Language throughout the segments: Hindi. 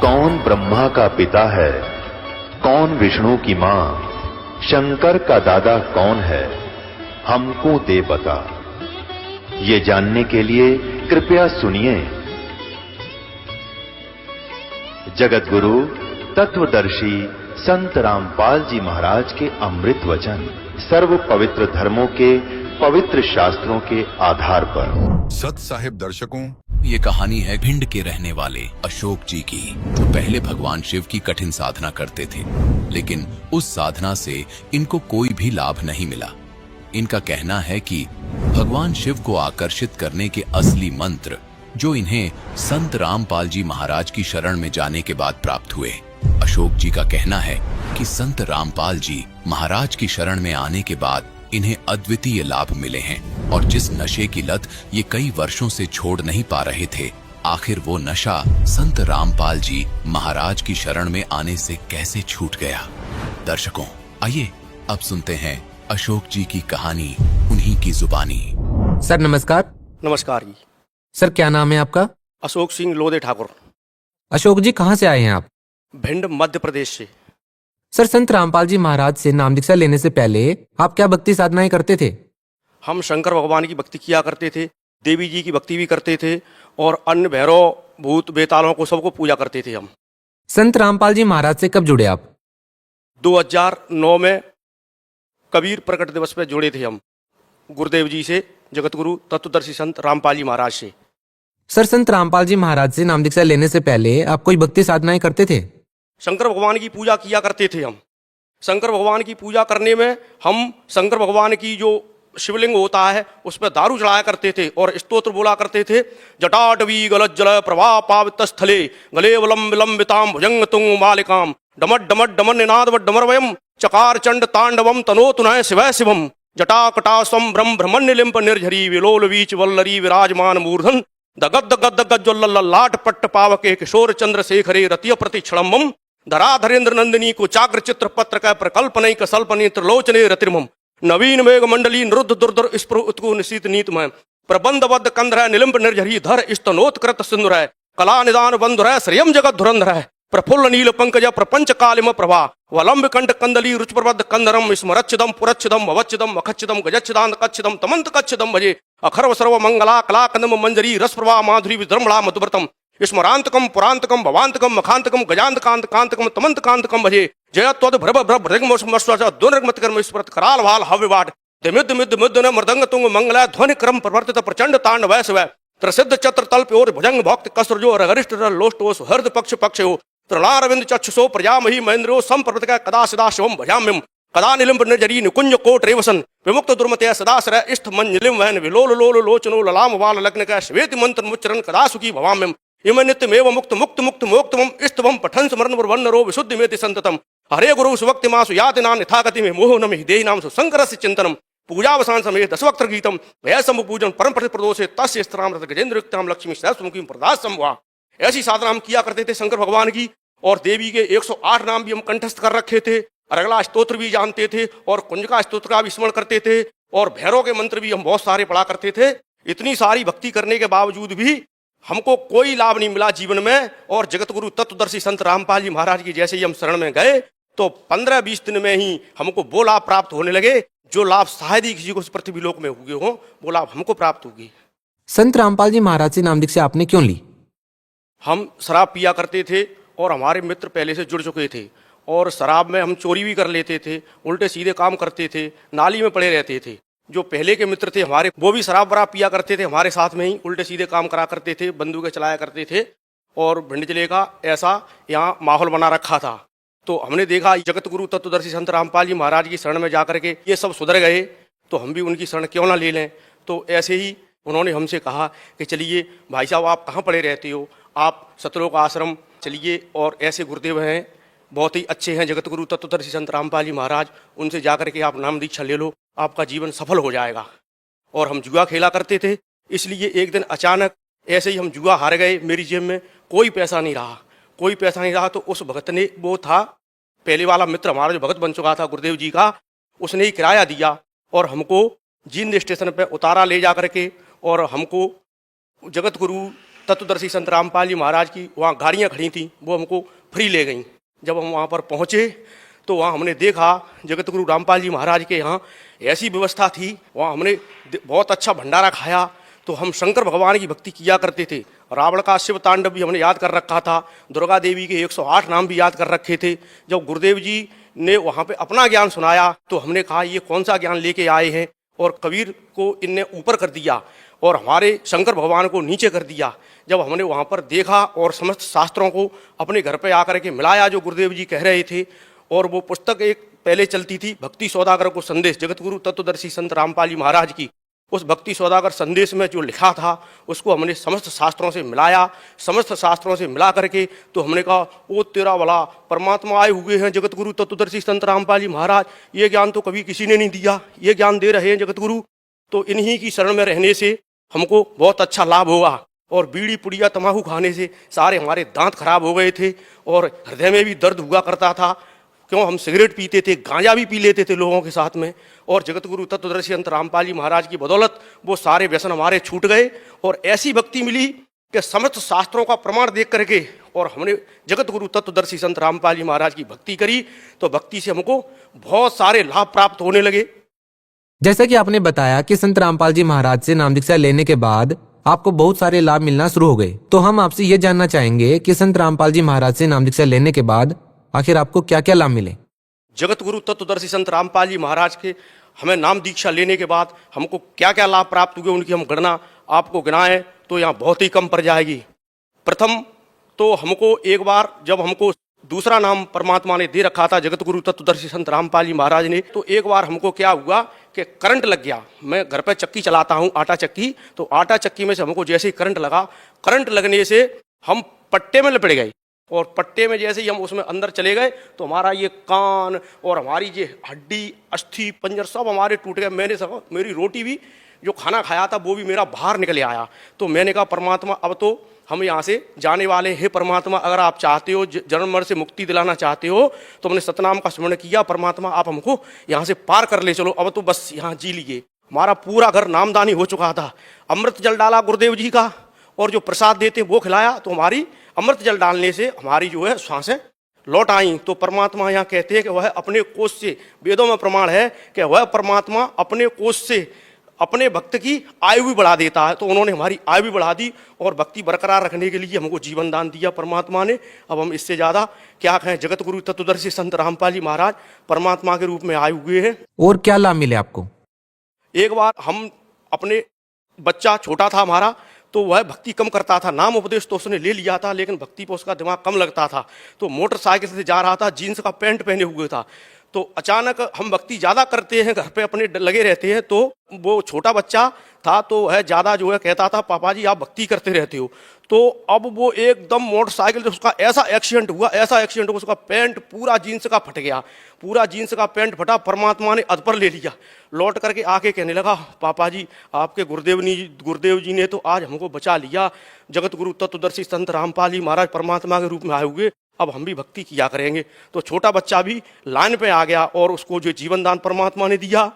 कौन ब्रह्मा का पिता है, कौन विष्णु की मां, शंकर का दादा कौन है, हमको दे बता। ये जानने के लिए कृपया सुनिए। जगत गुरु तत्वदर्शी संत रामपाल जी महाराज के अमृत वचन सर्व पवित्र धर्मों के पवित्र शास्त्रों के आधार पर। सत साहिब दर्शकों, ये कहानी है भिंड के रहने वाले अशोक जी की, जो पहले भगवान शिव की कठिन साधना करते थे, लेकिन उस साधना से इनको कोई भी लाभ नहीं मिला। इनका कहना है कि भगवान शिव को आकर्षित करने के असली मंत्र जो इन्हें संत रामपाल जी महाराज की शरण में जाने के बाद प्राप्त हुए। अशोक जी का कहना है कि संत रामपाल जी महाराज की शरण में आने के बाद इन्हें अद्वितीय लाभ मिले हैं, और जिस नशे की लत ये कई वर्षों से छोड़ नहीं पा रहे थे, आखिर वो नशा संत रामपाल जी महाराज की शरण में आने से कैसे छूट गया। दर्शकों, आइए अब सुनते हैं अशोक जी की कहानी उन्हीं की जुबानी। सर नमस्कार। नमस्कार जी। सर क्या नाम है आपका? अशोक सिंह लोधे ठाकुर। अशोक जी कहाँ से आए हैं आप? भिंड मध्य प्रदेश से। सर संत रामपाल जी महाराज से नाम दीक्षा लेने से पहले आप क्या भक्ति साधनाएं करते थे? हम शंकर भगवान की भक्ति किया करते थे, देवी जी की भक्ति भी करते थे, और अन्य भैरव भूत बेतालों को सबको पूजा करते थे हम। संत रामपाल जी महाराज से कब जुड़े आप? 2009 में कबीर प्रकट दिवस पे जुड़े थे हम गुरुदेव जी से, जगत गुरु तत्वदर्शी संत रामपाल जी महाराज से। सर संत रामपाल जी महाराज से नाम दीक्षा लेने से पहले आप कोई भक्ति साधनाएं करते थे? शंकर भगवान की पूजा किया करते थे हम। शंकर भगवान की पूजा करने में हम शंकर भगवान की जो शिवलिंग होता है उस पर दारू चढ़ाया करते थे और स्तोत्र बोला करते थे। जटाटवी गलज्जल प्रभा पावित स्थले गले वलम विलंबिताम भुजंग तुंग मालिकाम डमट डमट डमन निनाद डमरवयम चकार चंड तांडवम तनोतुनय शिवय शिवम जटा कटा स्वम ब्रह्म ब्रह्मण्य लिंप निर्झरी विलोल वीच वल्लरी विराजमान मूर्धन दगद गद गज्जल लाट पट्ट पावके किशोर चंद्रशेखरे रतिय प्रतिक्षणम धराधरेन्द्र नंदिनी को चाग्र चित्र पत्र का प्रकल्पनई कसल्पनी त्रिलोचने रतिर्मम नवीन मेघ मंडली निरुद्ध दुर्धर स्पृ उत्कु निशीत नीतमय प्रबंधबद्ध कंधर निलिंब निर्झरी धर स्तनोत्कृत सिंधुर कला निदान बंधुर श्रियम जगत धुरंधर प्रफुल्ल नील पंकज प्रपंच कालिम प्रभा वलंब कंठ कंदली रुचप्रबद्ध कंदरम स्मरच्छिदम पुरच्छिदम अवच्छिदम अखच्छिदम गजच्छिदांत कच्छिदम तमंत कच्छिदम भजे अखर्व सर्व मंगला कला कंदम मंजरी रस प्रभा माधुरी विद्रमणा मधुव्रतम स्मरांतकम पुरांतकम भवांतकम मखांतकम गजांतकांत कांतकम तमंत कांतकम भजे जयत्वद भ्रभ भ्रभ दुर्गमतकर्म स्मृत कराल भाल हव्यवाट दिमिद मिद मुद्दन मृदंग तुंग मंगला ध्वनि क्रम प्रवर्तित प्रचंड तांड वैश्व प्रसिद्ध चत्र तल्प और भुजंग भक्त कसरजो रगरिष्ठ लोष्टोस हृद पक्ष पक्षो तृणारविंद चक्षुषो प्रजामही महेंद्रो संप्रवृत कदा सदा शिवम भजाम्यम कदा निलिंब निर्जरी निकुंज कोट रेवसन विमुक्त दुर्मतय सदाश्रय इष्ट मन निलिम वहन विलोल लोल लोचनो ललाम वाल लग्न का श्वेत मंत्र मुच्चरण कदा सुखी भवाम्यम इम नित्यमेव मुक्त मुक्त मुक्त मोक्तमम इष्टवम पठन स्मरण वर्णरो विशुद्धि मेति संततम हरे गुरु सुवक्ति मासु याति नाम यथागति में मोह नमि देहि नाम सुशंकरस्य चिंतनम पूजावसान समय दशवक्त्र गीतम भय समूह पूजन परम प्रदोषे तस्य स्त्राम रत गजेंद्र युक्ताम लक्ष्मी सहस्रमुखी प्रदास संभवा। ऐसी साधना हम किया करते थे शंकर भगवान की, और देवी के 108 नाम भी हम कंठस्थ कर रखे थे, अरगला स्तोत्र भी जानते थे और कुंजका स्तोत्र का भी स्मरण करते थे, और भैरव के मंत्र भी हम बहुत सारे पढ़ा करते थे। इतनी सारी भक्ति करने के बावजूद भी हमको कोई लाभ नहीं मिला जीवन में। और जगत गुरु तत्वदर्शी संत रामपाल जी महाराज की जैसे ही हम शरण में गए तो 15-20 दिन में ही हमको वो लाभ प्राप्त होने लगे जो लाभ शायद ही किसी को पृथ्वी लोक में हुए हो, वो लाभ हमको प्राप्त होगी। संत रामपाल जी महाराज से नाम दीक्षा आपने क्यों ली? हम शराब पिया करते थे और हमारे मित्र पहले से जुड़ चुके थे, और शराब में हम चोरी भी कर लेते थे, उल्टे सीधे काम करते थे, नाली में पड़े रहते थे। जो पहले के मित्र थे हमारे, वो भी शराब वराब पिया करते थे, हमारे साथ में ही उल्टे सीधे काम करा करते थे, बंदूकें चलाया करते थे, और भिंड जिले का ऐसा यहाँ माहौल बना रखा था। तो हमने देखा जगत गुरु तत्वदर्शी संत रामपाल जी महाराज की शरण में जाकर के ये सब सुधर गए, तो हम भी उनकी शरण क्यों ना ले लें। तो ऐसे ही उन्होंने हमसे कहा कि चलिए भाई साहब, आप कहाँ पड़े रहते हो, आप सतलोक आश्रम चलिए, और ऐसे गुरुदेव हैं बहुत ही अच्छे हैं जगत गुरु तत्वदर्शी संत रामपाल जी महाराज, उनसे जाकर के आप नाम दीक्षा ले लो, आपका जीवन सफल हो जाएगा। और हम जुआ खेला करते थे, इसलिए एक दिन अचानक ऐसे ही हम जुआ हार गए, मेरी जेब में कोई पैसा नहीं रहा, कोई पैसा नहीं रहा। तो उस भगत ने, वो था पहले वाला मित्र हमारा जो भगत बन चुका था गुरुदेव जी का, उसने ही किराया दिया और हमको जींद स्टेशन पे उतारा ले जा करके, और हमको जगत गुरु तत्वदर्शी संत रामपाल जी महाराज की वहाँ गाड़ियाँ खड़ी थी, वो हमको फ्री ले गई। जब हम वहाँ पर पहुँचे तो वहाँ हमने देखा जगत गुरु रामपाल जी महाराज के यहाँ ऐसी व्यवस्था थी, वहाँ हमने बहुत अच्छा भंडारा खाया। तो हम शंकर भगवान की भक्ति किया करते थे। रावण का शिव तांडव भी हमने याद कर रखा था, दुर्गा देवी के 108 नाम भी याद कर रखे थे। जब गुरुदेव जी ने वहाँ पे अपना ज्ञान सुनाया तो हमने कहा ये कौन सा ज्ञान लेके आए हैं, और कबीर को इनने ऊपर कर दिया और हमारे शंकर भगवान को नीचे कर दिया। जब हमने वहाँ पर देखा और समस्त शास्त्रों को अपने घर पे आकर के मिलाया जो गुरुदेव जी कह रहे थे, और वो पुस्तक एक पहले चलती थी भक्ति सौदागर को संदेश, जगत गुरु तत्वदर्शी संत रामपाल जी महाराज की, उस भक्ति सौदागर संदेश में जो लिखा था उसको हमने समस्त शास्त्रों से मिलाया। समस्त शास्त्रों से मिला करके तो हमने कहा ओ तेरा भला परमात्मा आए हुए हैं जगत गुरु तत्वदर्शी संत रामपाल जी महाराज, ये ज्ञान तो कभी किसी ने नहीं दिया, ये ज्ञान दे रहे हैं जगत गुरु। तो इन्हीं की शरण में रहने से हमको बहुत अच्छा लाभ हुआ, और बीड़ी पुड़िया तम्बाकू खाने से सारे हमारे दांत खराब हो गए थे और हृदय में भी दर्द हुआ करता था। क्यों, हम सिगरेट पीते थे, गांजा भी पी लेते थे लोगों के साथ में, और जगत गुरु तत्वदर्शी संत रामपाल जी महाराज की बदौलत वो सारे व्यसन हमारे छूट गए और ऐसी भक्ति मिली कि समस्त शास्त्रों का प्रमाण देख करके और हमने जगत गुरु तत्वदर्शी संत रामपाल जी महाराज की भक्ति करी तो भक्ति से हमको बहुत सारे लाभ प्राप्त होने लगे। जैसा कि आपने बताया कि संत रामपाल जी महाराज से नाम दीक्षा लेने के बाद आपको बहुत सारे लाभ मिलना शुरू हो गए, तो हम आपसे ये जानना चाहेंगे कि संत रामपाल जी महाराज से नाम दीक्षा लेने के बाद आखिर आपको क्या क्या लाभ मिले। जगत गुरु तत्वदर्शी संत रामपाल जी महाराज के हमें नाम दीक्षा लेने के बाद हमको क्या क्या लाभ प्राप्त हुए, उनकी हम गणना आपको गिनाएं तो यहाँ बहुत ही कम पड़ जाएगी। प्रथम तो हमको एक बार जब हमको दूसरा नाम परमात्मा ने दे रखा था जगत गुरु तत्वदर्शी संत रामपाल जी महाराज ने, तो एक बार हमको क्या हुआ कि करंट लग गया। मैं घर पे चक्की चलाता हूँ, आटा चक्की, तो आटा चक्की में से हमको जैसे ही करंट लगा, करंट लगने से हम पट्टे में लपट गए, और पट्टे में जैसे ही हम उसमें अंदर चले गए तो हमारा ये कान और हमारी ये हड्डी अस्थि पंजर सब हमारे टूट गए। मैंने सब, मेरी रोटी भी जो खाना खाया था वो भी मेरा बाहर निकल आया। तो मैंने कहा परमात्मा अब तो हम यहाँ से जाने वाले हैं, परमात्मा अगर आप चाहते हो जन्म मरण से मुक्ति दिलाना चाहते हो तो हमने सतनाम का स्मरण किया, परमात्मा आप हमको यहाँ से पार कर ले चलो, अब तो बस यहाँ जी लिए। हमारा पूरा घर नामदानी हो चुका था। अमृत जल डाला गुरुदेव जी का और जो प्रसाद देते वो खिलाया, तो हमारी अमृत जल डालने से हमारी जो है सांसें लौट आई। तो परमात्मा यहाँ कहते हैं कि वह अपने कोष से, वेदों में प्रमाण है कि वह परमात्मा अपने कोष से अपने भक्त की आयु भी बढ़ा देता है। तो उन्होंने हमारी आयु भी बढ़ा दी और भक्ति बरकरार रखने के लिए हमको जीवन दान दिया परमात्मा ने। अब हम इससे ज्यादा क्या कहें। जगत गुरु तत्वदर्शी संत रामपाल जी महाराज परमात्मा के रूप में आए हुए हैं। और क्या लाभ मिले आपको? एक बार हम अपने बच्चा छोटा था हमारा, तो वह भक्ति कम करता था, नाम उपदेश तो उसने ले लिया था लेकिन भक्ति पर उसका दिमाग कम लगता था। तो मोटरसाइकिल से जा रहा था, जीन्स का पैंट पहने हुए था, तो अचानक हम भक्ति ज़्यादा करते हैं, घर पे अपने लगे रहते हैं, तो वो छोटा बच्चा था तो वह ज़्यादा जो है कहता था पापा जी आप भक्ति करते रहते हो। तो अब वो एकदम मोटरसाइकिल से उसका ऐसा एक्सीडेंट हुआ, उसका पैंट पूरा जीन्स का फट गया, पूरा जीन्स का पैंट फटा। परमात्मा ने अध पर ले लिया, लौट करके आके कहने लगा पापा जी आपके गुरुदेव जी ने तो आज हमको बचा लिया। जगत गुरु तत्वदर्शी संत रामपाल जी महाराज परमात्मा के रूप में आए हुए, अब हम भी भक्ति किया करेंगे। तो छोटा बच्चा भी लाइन पे आ गया और उसको जो जीवन दान परमात्मा ने दिया।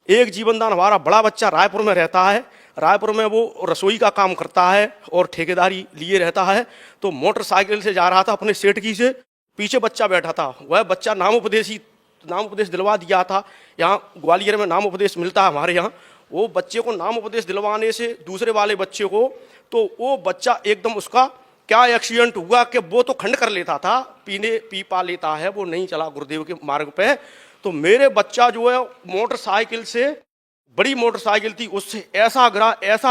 एक जीवन दान हमारा बड़ा बच्चा रायपुर में रहता है, रायपुर में वो रसोई का काम करता है और ठेकेदारी लिए रहता है। तो मोटरसाइकिल से जा रहा था अपने सेठ की से, पीछे बच्चा बैठा था, वह बच्चा नाम उपदेश दिलवा दिया था। यहाँ ग्वालियर में नाम उपदेश मिलता है हमारे यहाँ। वो बच्चे को नाम उपदेश दिलवाने से दूसरे वाले बच्चे को, तो वो बच्चा एकदम उसका क्या एक्सीडेंट हुआ कि वो तो खंड कर लेता था, पी पा लेता है, वो नहीं चला गुरुदेव के मार्ग पे। तो मेरे बच्चा जो है मोटरसाइकिल से, बड़ी मोटरसाइकिल थी, उससे ऐसा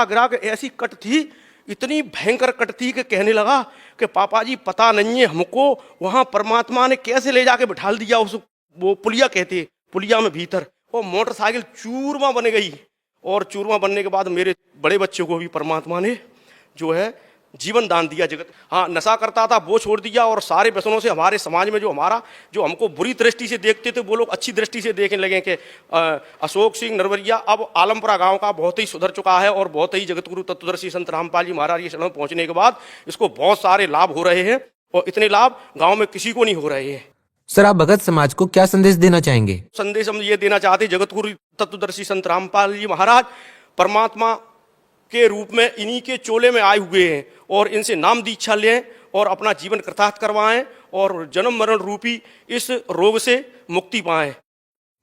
गिरा कि ऐसी कट थी, इतनी भयंकर कट थी कि कहने लगा कि पापा जी पता नहीं है हमको वहाँ परमात्मा ने कैसे ले जाके बिठा दिया उस, वो पुलिया कहते, पुलिया में भीतर वो मोटरसाइकिल चूरमा बन गई। और चूरमा बनने के बाद मेरे बड़े बच्चे को भी परमात्मा ने जो है जीवन दान दिया। जगत हाँ नशा करता था वो छोड़ दिया, और सारे व्यसनों से हमारे समाज में जो हमको बुरी दृष्टि से देखते थे वो लोग अच्छी दृष्टि से देखने लगे कि अशोक सिंह नरवरिया अब आलमपुरा गांव का बहुत ही सुधर चुका है और बहुत ही जगत गुरु तत्वदर्शी संत रामपाल जी महाराज के शरण पहुंचने के बाद इसको बहुत सारे लाभ हो रहे हैं, और इतने लाभ गाँव में किसी को नहीं हो रहे हैं। सर आप भगत समाज को क्या संदेश देना चाहेंगे? संदेश हम ये देना चाहते, जगत गुरु तत्वदर्शी संत रामपाल जी महाराज परमात्मा के रूप में इन्हीं के चोले में आए हुए हैं और इनसे नाम दीक्षा लें और अपना जीवन कृतार्थ करवाएं और जन्म मरण रूपी इस रोग से मुक्ति पाएं।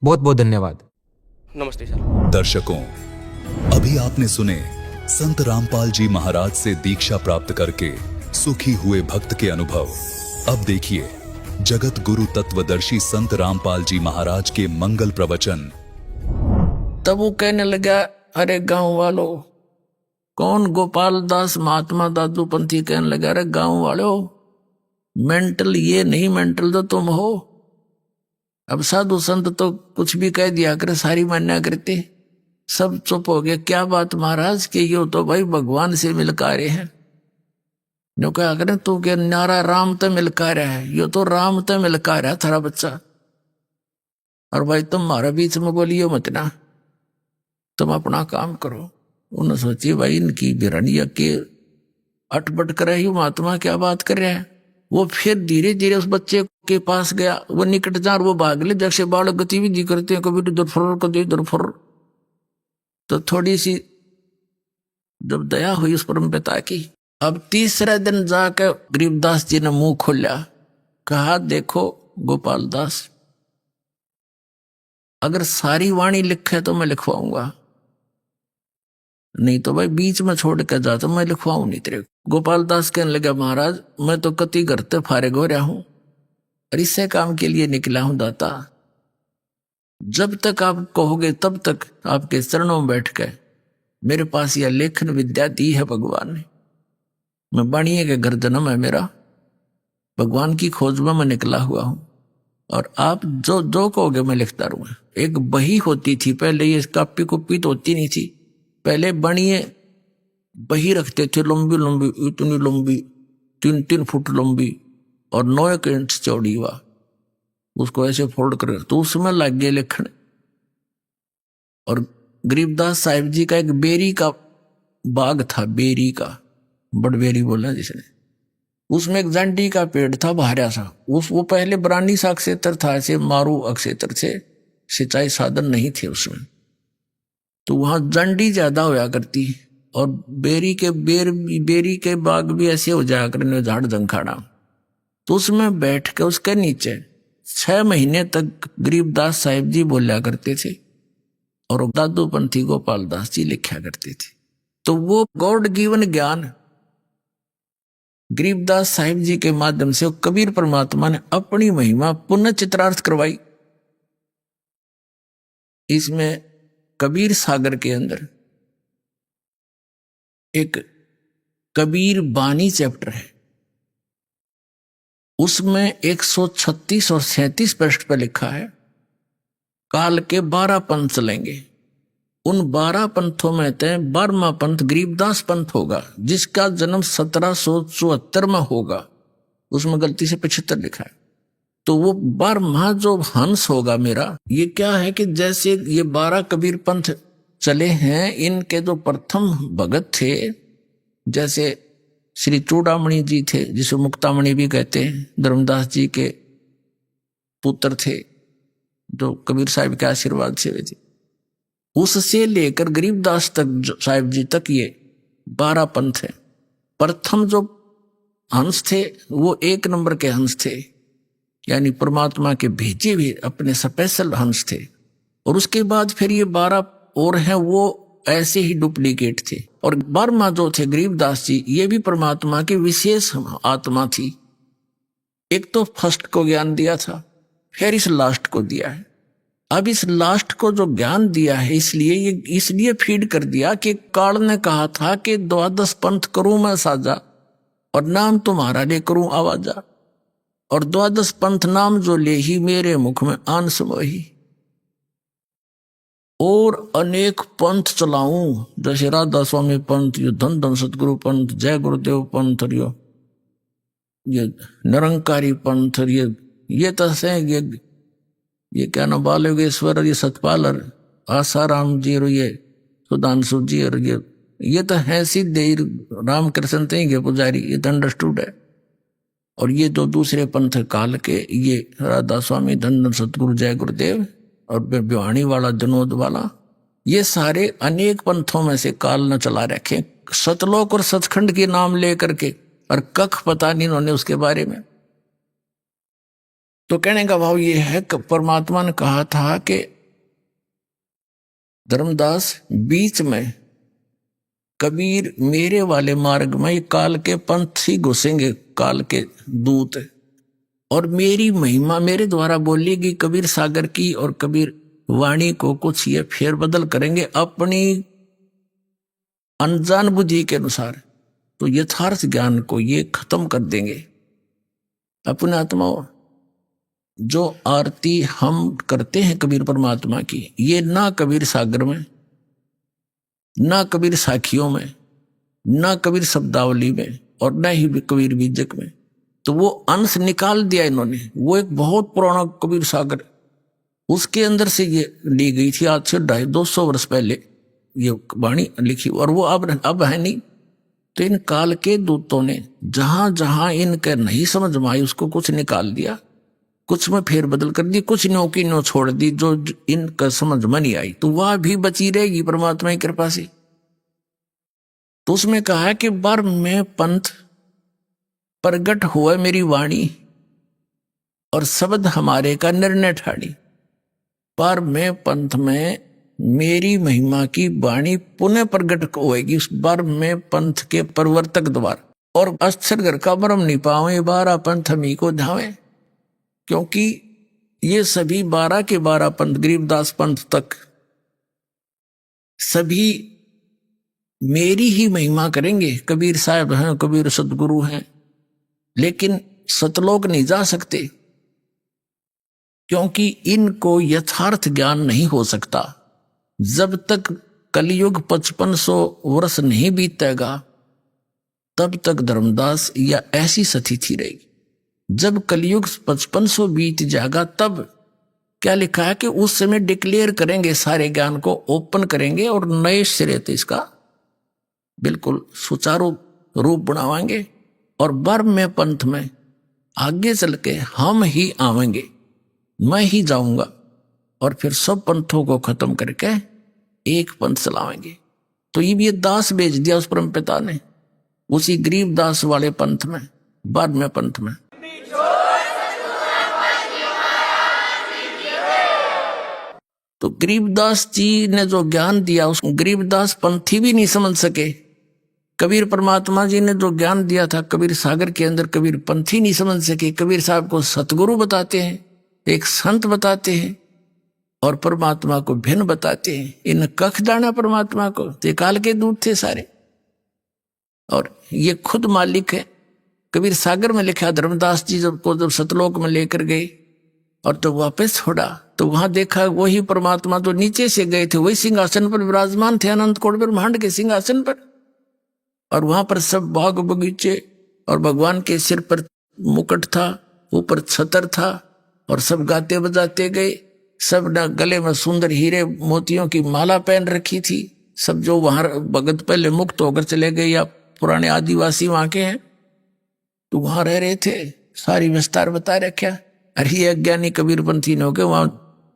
बहुत बहुत धन्यवाद। नमस्ते सर। दर्शकों, अभी आपने सुने संत रामपाल जी महाराज से दीक्षा प्राप्त करके सुखी हुए भक्त के अनुभव। अब देखिए जगत गुरु तत्वदर्शी संत रामपाल जी महाराज के मंगल प्रवचन। तब वो कहने लगा, अरे गांव वालों, कौन गोपाल दास महात्मा दादू पंथी कहने लगा, अरे गांव वालों, मेंटल ये नहीं, मेंटल तो तुम हो। अब साधु संत तो कुछ भी कह दिया करे, सारी मान्या करते, सब चुप हो गए। क्या बात महाराज, कि यो तो भाई भगवान से मिलका रहे हैं। जो क्या करें, तू क्या नारा राम तो मिलका रहा है, यो तो राम तो मिलका रहा थारा बच्चा। और भाई तुम हमारा बीच में बोलियो मत ना, तुम अपना काम करो। उन्होंने सोची भाई इनकी बिरनिया के अटपट कर रही महात्मा क्या बात कर रहा है। वो फिर धीरे धीरे उस बच्चे के पास गया, वो निकट जा, वो भाग ले, जैसे बालक गतिविधि करते हैं, कभी इधर फुर कभी इधर फुर। तो थोड़ी सी जब दया हुई उस परम पिता की, अब तीसरे दिन जाकर गरीबदास जी ने मुंह खोला, कहा देखो गोपाल दास, अगर सारी वाणी लिखे तो मैं लिखवाऊंगा, नहीं तो भाई बीच में छोड़ कर जा तो मैं लिखवाऊं नहीं तेरे। गोपाल दास कहने लगा, महाराज मैं तो कति करते फारिग हो रहा हूं और इससे काम के लिए निकला हूं दाता। जब तक आप कहोगे तब तक आपके चरणों में बैठ कर मेरे पास यह लेखन विद्या दी है भगवान ने। मैं बाणिये के घर जन्म है मेरा, भगवान की खोज में मैं निकला हुआ हूं और आप जो जो कहोगे मैं लिखता रहूंगा। एक बही होती थी पहले, ये कापी कुपी तो होती नहीं थी, पहले बाणिये बही रखते थे, लंबी लंबी, इतनी लंबी, 3-3 फुट लंबी और 9 इंच चौड़ी हुआ, उसको ऐसे फोल्ड कर, तो उसमें लग गए लिखण। और गरीबदास साहिब जी का एक बेरी का बाग था, बेरी का, बड़बेरी बोला जिसने, उसमें एक जंडी का पेड़ था भारा सा। वो पहले बरानी सा अक्षेत्र था, ऐसे मारू अक्षेत्र से, सिंचाई साधन नहीं थे उसमें, तो वहां जंडी ज्यादा होया करती और बेरी के बाग भी ऐसे हो जाया करने, झाड़ जंखाड़ा। तो उसमें बैठ के उसके नीचे 6 महीने तक गरीबदास साहिब जी बोला करते थे और दादू पंथी गोपाल दास जी लिखा करते थे। तो वो गॉड गिवन ज्ञान गरीबदास साहिब जी के माध्यम से कबीर परमात्मा ने अपनी महिमा पुनः चित्रार्थ करवाई। इसमें कबीर सागर के अंदर एक कबीर बानी चैप्टर है, उसमें 136 और 37 पृष्ठ पर लिखा है, काल के 12 पंथ चलेंगे। उन 12 पंथों में से 12वां पंथ गरीबदास पंथ होगा, जिसका जन्म 1774 में होगा। उसमें गलती से 75 लिखा है। तो वो 12वां जो हंस होगा मेरा, ये क्या है कि जैसे ये 12 कबीर पंथ चले हैं, इनके जो प्रथम भगत थे, जैसे श्री चूड़ामणि जी थे, जिसे मुक्तामणि भी कहते हैं, धर्मदास जी के पुत्र थे, जो कबीर साहिब के आशीर्वाद से हुए थे। उससे लेकर गरीबदास तक साहिब जी तक ये 12 पंथ है। प्रथम जो हंस थे वो 1 नंबर के हंस थे, यानी परमात्मा के भेजे हुए अपने स्पेशल हंस थे। और उसके बाद फिर ये 12 और हैं, वो ऐसे ही डुप्लीकेट थे। और 12वां जो थे गरीबदास जी, ये भी परमात्मा की विशेष आत्मा थी। एक तो फर्स्ट को ज्ञान दिया था, फिर इस लास्ट को दिया है। अब इस लास्ट को जो ज्ञान दिया है, इसलिए फीड कर दिया कि काल ने कहा था कि 12 पंथ करूं मैं साजा और नाम तुम्हारा ले करूं आवाजा, और 12 पंथ नाम जो ले ही मेरे मुख में आन समोही, और अनेक पंथ चलाऊं, जैसे राधा स्वामी पंथ, ये धन धन सतगुरु पंथ, जय गुरुदेव पंथ, ये निरंकारी पंथ, ये तसे ये क्या नाम, बालयोगेश्वर, ये सतपालर, आसाराम जी, और ये सुधांशु जी, और ये तो है सिद्ध रामकृष्ण थे ये पुजारी, ये तो अंडरस्टूड है। और ये जो दूसरे पंथ काल के, ये राधा स्वामी, धन धन सतगुरु, जय गुरुदेव, और भिवानी वाला, जनोद वाला, ये सारे अनेक पंथों में से काल न चला रखे, सतलोक और सचखंड के नाम लेकर के, और कख पता नहीं इन्होंने उसके बारे में। तो कहने का भाव ये है कि परमात्मा ने कहा था कि धर्मदास बीच में कबीर मेरे वाले मार्ग में ये काल के पंथ ही घुसेंगे, काल के दूत, और मेरी महिमा मेरे द्वारा बोलेगी कबीर सागर की, और कबीर वाणी को कुछ ये फेरबदल करेंगे अपनी अनजान बुद्धि के अनुसार। तो यथार्थ ज्ञान को ये खत्म कर देंगे। अपने आत्माओं, जो आरती हम करते हैं कबीर परमात्मा की, ये ना कबीर सागर में, ना कबीर साखियों में, ना कबीर शब्दावली में, और न ही कबीर बीजक में। तो वो अंश निकाल दिया इन्होंने। वो एक बहुत पुराना कबीर सागर, उसके अंदर से ये ली गई थी, आज से 250 वर्ष पहले ये वाणी लिखी, और वो अब है नहीं। तो इन काल के दूतों ने जहां जहां इनके नहीं समझ में आई उसको कुछ निकाल दिया, कुछ में फेरबदल कर दी, कुछ न्यो की न्यो छोड़ दी जो इनका समझ में नहीं आई, तो वह भी बची रहेगी परमात्मा की कृपा से। तो उसमें कहा है कि बर में पंथ प्रगट हुआ मेरी वाणी, और शब्द हमारे का निर्णय ठाड़ी। पर में पंथ में मेरी महिमा की वाणी पुनः प्रगट होएगी उस बार में पंथ के प्रवर्तक द्वार, और अक्षर घर का मरम नहीं पावे 12 पंथ हमी को धावे। क्योंकि ये सभी 12 के 12 पंथ, गरीबदास पंथ तक सभी मेरी ही महिमा करेंगे। कबीर साहब हैं, कबीर सदगुरु हैं, लेकिन सतलोक नहीं जा सकते, क्योंकि इनको यथार्थ ज्ञान नहीं हो सकता। जब तक कलयुग 5500 वर्ष नहीं बीतेगा, तब तक धर्मदास या ऐसी स्थिति रहेगी। जब कलयुग 5500 बीत जाएगा, तब क्या लिखा है कि उस समय डिक्लेयर करेंगे, सारे ज्ञान को ओपन करेंगे, और नए सिरे से इसका बिल्कुल सुचारू रूप बनावाएंगे। और बर्म में पंथ में आगे चल के हम ही आवेंगे, मैं ही जाऊंगा, और फिर सब पंथों को खत्म करके एक पंथ चलावेंगे। तो ये दास भेज दिया उस परम पिता ने, उसी गरीब दास वाले पंथ में, बर्म में पंथ में। तो गरीबदास जी ने जो ज्ञान दिया, उस गरीबदास पंथी भी नहीं समझ सके। कबीर परमात्मा जी ने जो ज्ञान दिया था कबीर सागर के अंदर, कबीर पंथी नहीं समझ सके। कबीर साहब को सतगुरु बताते हैं, एक संत बताते हैं, और परमात्मा को भिन्न बताते हैं। इन कख जाना परमात्मा को, ते काल के दूत थे सारे, और ये खुद मालिक है। कबीर सागर में लिखा, धर्मदास जी जब सतलोक में लेकर गए और तो वापस छोड़ा, तो वहां देखा वही परमात्मा जो नीचे से गए थे वही सिंहासन पर विराजमान थे, अनंत कोट ब्रह्मांड के सिंहासन पर। और वहां पर सब बाग बगीचे, और भगवान के सिर पर मुकुट था, ऊपर छतर था, और सब गाते बजाते गए। सब गले में सुंदर हीरे मोतियों की माला पहन रखी थी। सब जो वहां भगत पहले मुक्त होकर चले गए या पुराने आदिवासी वहां के हैं, तो वहां रह रहे थे। सारी विस्तार बता रखा। अरे ये अज्ञानी कबीरपंथी ने होके वहां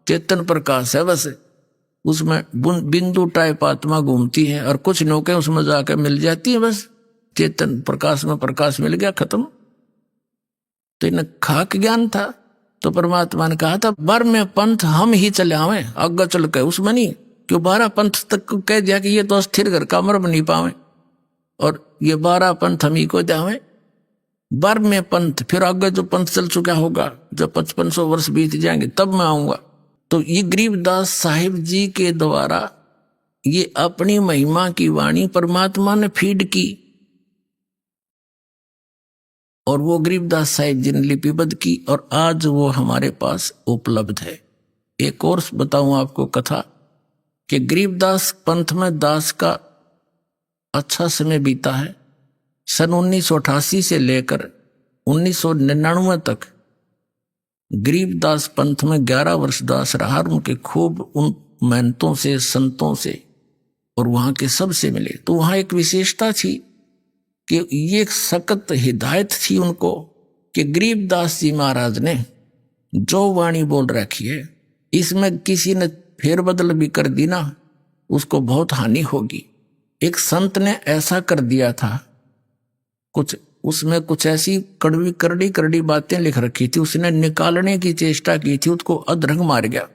चेतन प्रकाश है, बस उसमें बिंदु टाइप आत्मा घूमती है, और कुछ नौके उसमें जाकर मिल जाती है, बस चेतन प्रकाश में प्रकाश मिल गया, खत्म। तो इन्हें खाक ज्ञान था। तो परमात्मा ने कहा था बर में पंथ हम ही चले आवे, आगे चल के उसमें नहीं। क्यों 12 पंथ तक कह दिया कि ये तो अस्थिर घर का मर नहीं पावे, और ये 12 पंथ हम ही को जावे। बर में पंथ, फिर आगे जो पंथ चल चुका होगा, जब 5500 वर्ष बीत जाएंगे तब मैं आऊंगा। तो ये गरीबदास साहिब जी के द्वारा ये अपनी महिमा की वाणी परमात्मा ने फीड की, और वो गरीबदास साहिब जी ने लिपिबद्ध की, और आज वो हमारे पास उपलब्ध है। एक और बताऊं आपको कथा कि गरीबदास पंथ में दास का अच्छा समय बीता है। सन 1988 से लेकर 1999 तक गरीबदास पंथ में 11 वर्ष दास रहा। उनके खूब उन महंतों से, संतों से और वहां के सब से मिले। तो वहां एक विशेषता थी कि ये एक सख्त हिदायत थी उनको कि गरीबदास जी महाराज ने जो वाणी बोल रखी है, इसमें किसी ने फेरबदल भी कर दी ना, उसको बहुत हानि होगी। एक संत ने ऐसा कर दिया था, कुछ उसमें कुछ ऐसी कड़वी करड़ी करड़ी बातें लिख रखी थी, उसने निकालने की चेष्टा की थी, उसको अधरंग मार गया।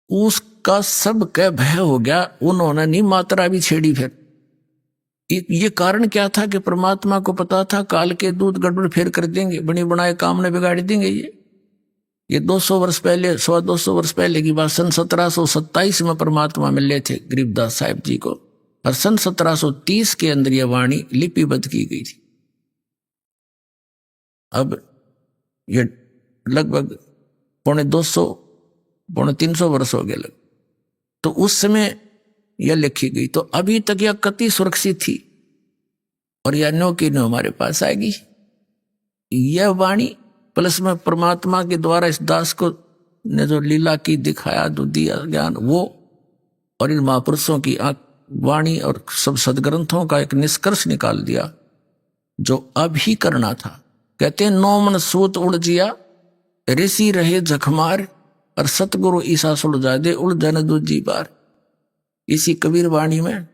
उसका सब कह भय हो गया, उन्होंने नहीं मात्रा भी छेड़ी। फिर ये कारण क्या था कि परमात्मा को पता था काल के दूत गड़बड़ फेर कर देंगे, बनी बनाए काम ने बिगाड़ देंगे। ये 200 वर्ष पहले, 125 वर्ष पहले की बात। सन 1727 में परमात्मा मिले थे गरीबदास साहिब जी को, और सन 1730 के अंदर यह वाणी लिपिबद्ध की गई थी। अब ये लगभग पौने 300 वर्ष हो गए। तो उस समय यह लिखी गई, तो अभी तक यह कति सुरक्षित थी, और यह नो की नो हमारे पास आएगी। यह वाणी प्लस में परमात्मा के द्वारा इस दास को ने जो लीला की दिखाया, जो दिया ज्ञान, वो और इन महापुरुषों की वाणी और सब सदग्रंथों का एक निष्कर्ष निकाल दिया, जो अभी करना था। कहते हैं 9 मन सूत उड़ जिया, ऋषि रहे जखमार, और सतगुरु ईसा सुलझा दे उलझन दूजी बार। इसी कबीर वाणी में,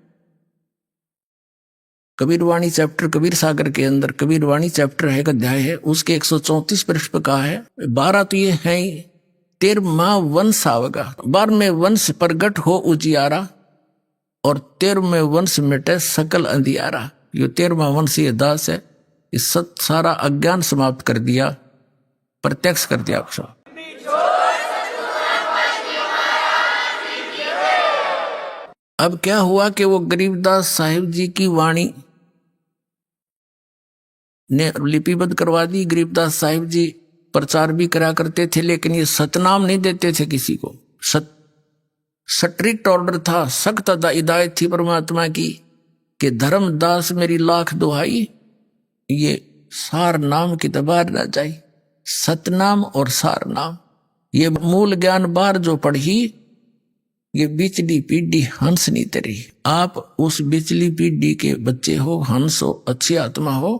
कबीर वाणी चैप्टर कबीर सागर के अंदर कबीर वाणी चैप्टर है, एक अध्याय है, उसके 134 पृष्ठ पर कहा है, 12 तो ये है 13वां वंश आवगा, 12वें वंश प्रगट हो उजियारा, और 13वें वंश मिटे सकल अंधियारा। यो 13वां वंश ये दास है, इस सारा अज्ञान समाप्त कर दिया, प्रत्यक्ष कर दिया। आपको अब क्या हुआ कि वो गरीबदास साहिब जी की वाणी ने लिपिबद्ध करवा दी। गरीबदास साहिब जी प्रचार भी करा करते थे, लेकिन ये सतनाम नहीं देते थे किसी को। स्ट्रिक्ट ऑर्डर था, सख्त हिदायत थी परमात्मा की कि धर्मदास मेरी लाख दुहाई, ये सार नाम की दबार ना जाए। सतनाम और सार नाम, ये मूल ज्ञान बार जो पढ़ी, ये बिचली पीढ़ी हंस नहीं तरी। आप उस बिचली पीढ़ी के बच्चे हो, हंस हो, अच्छी आत्मा हो,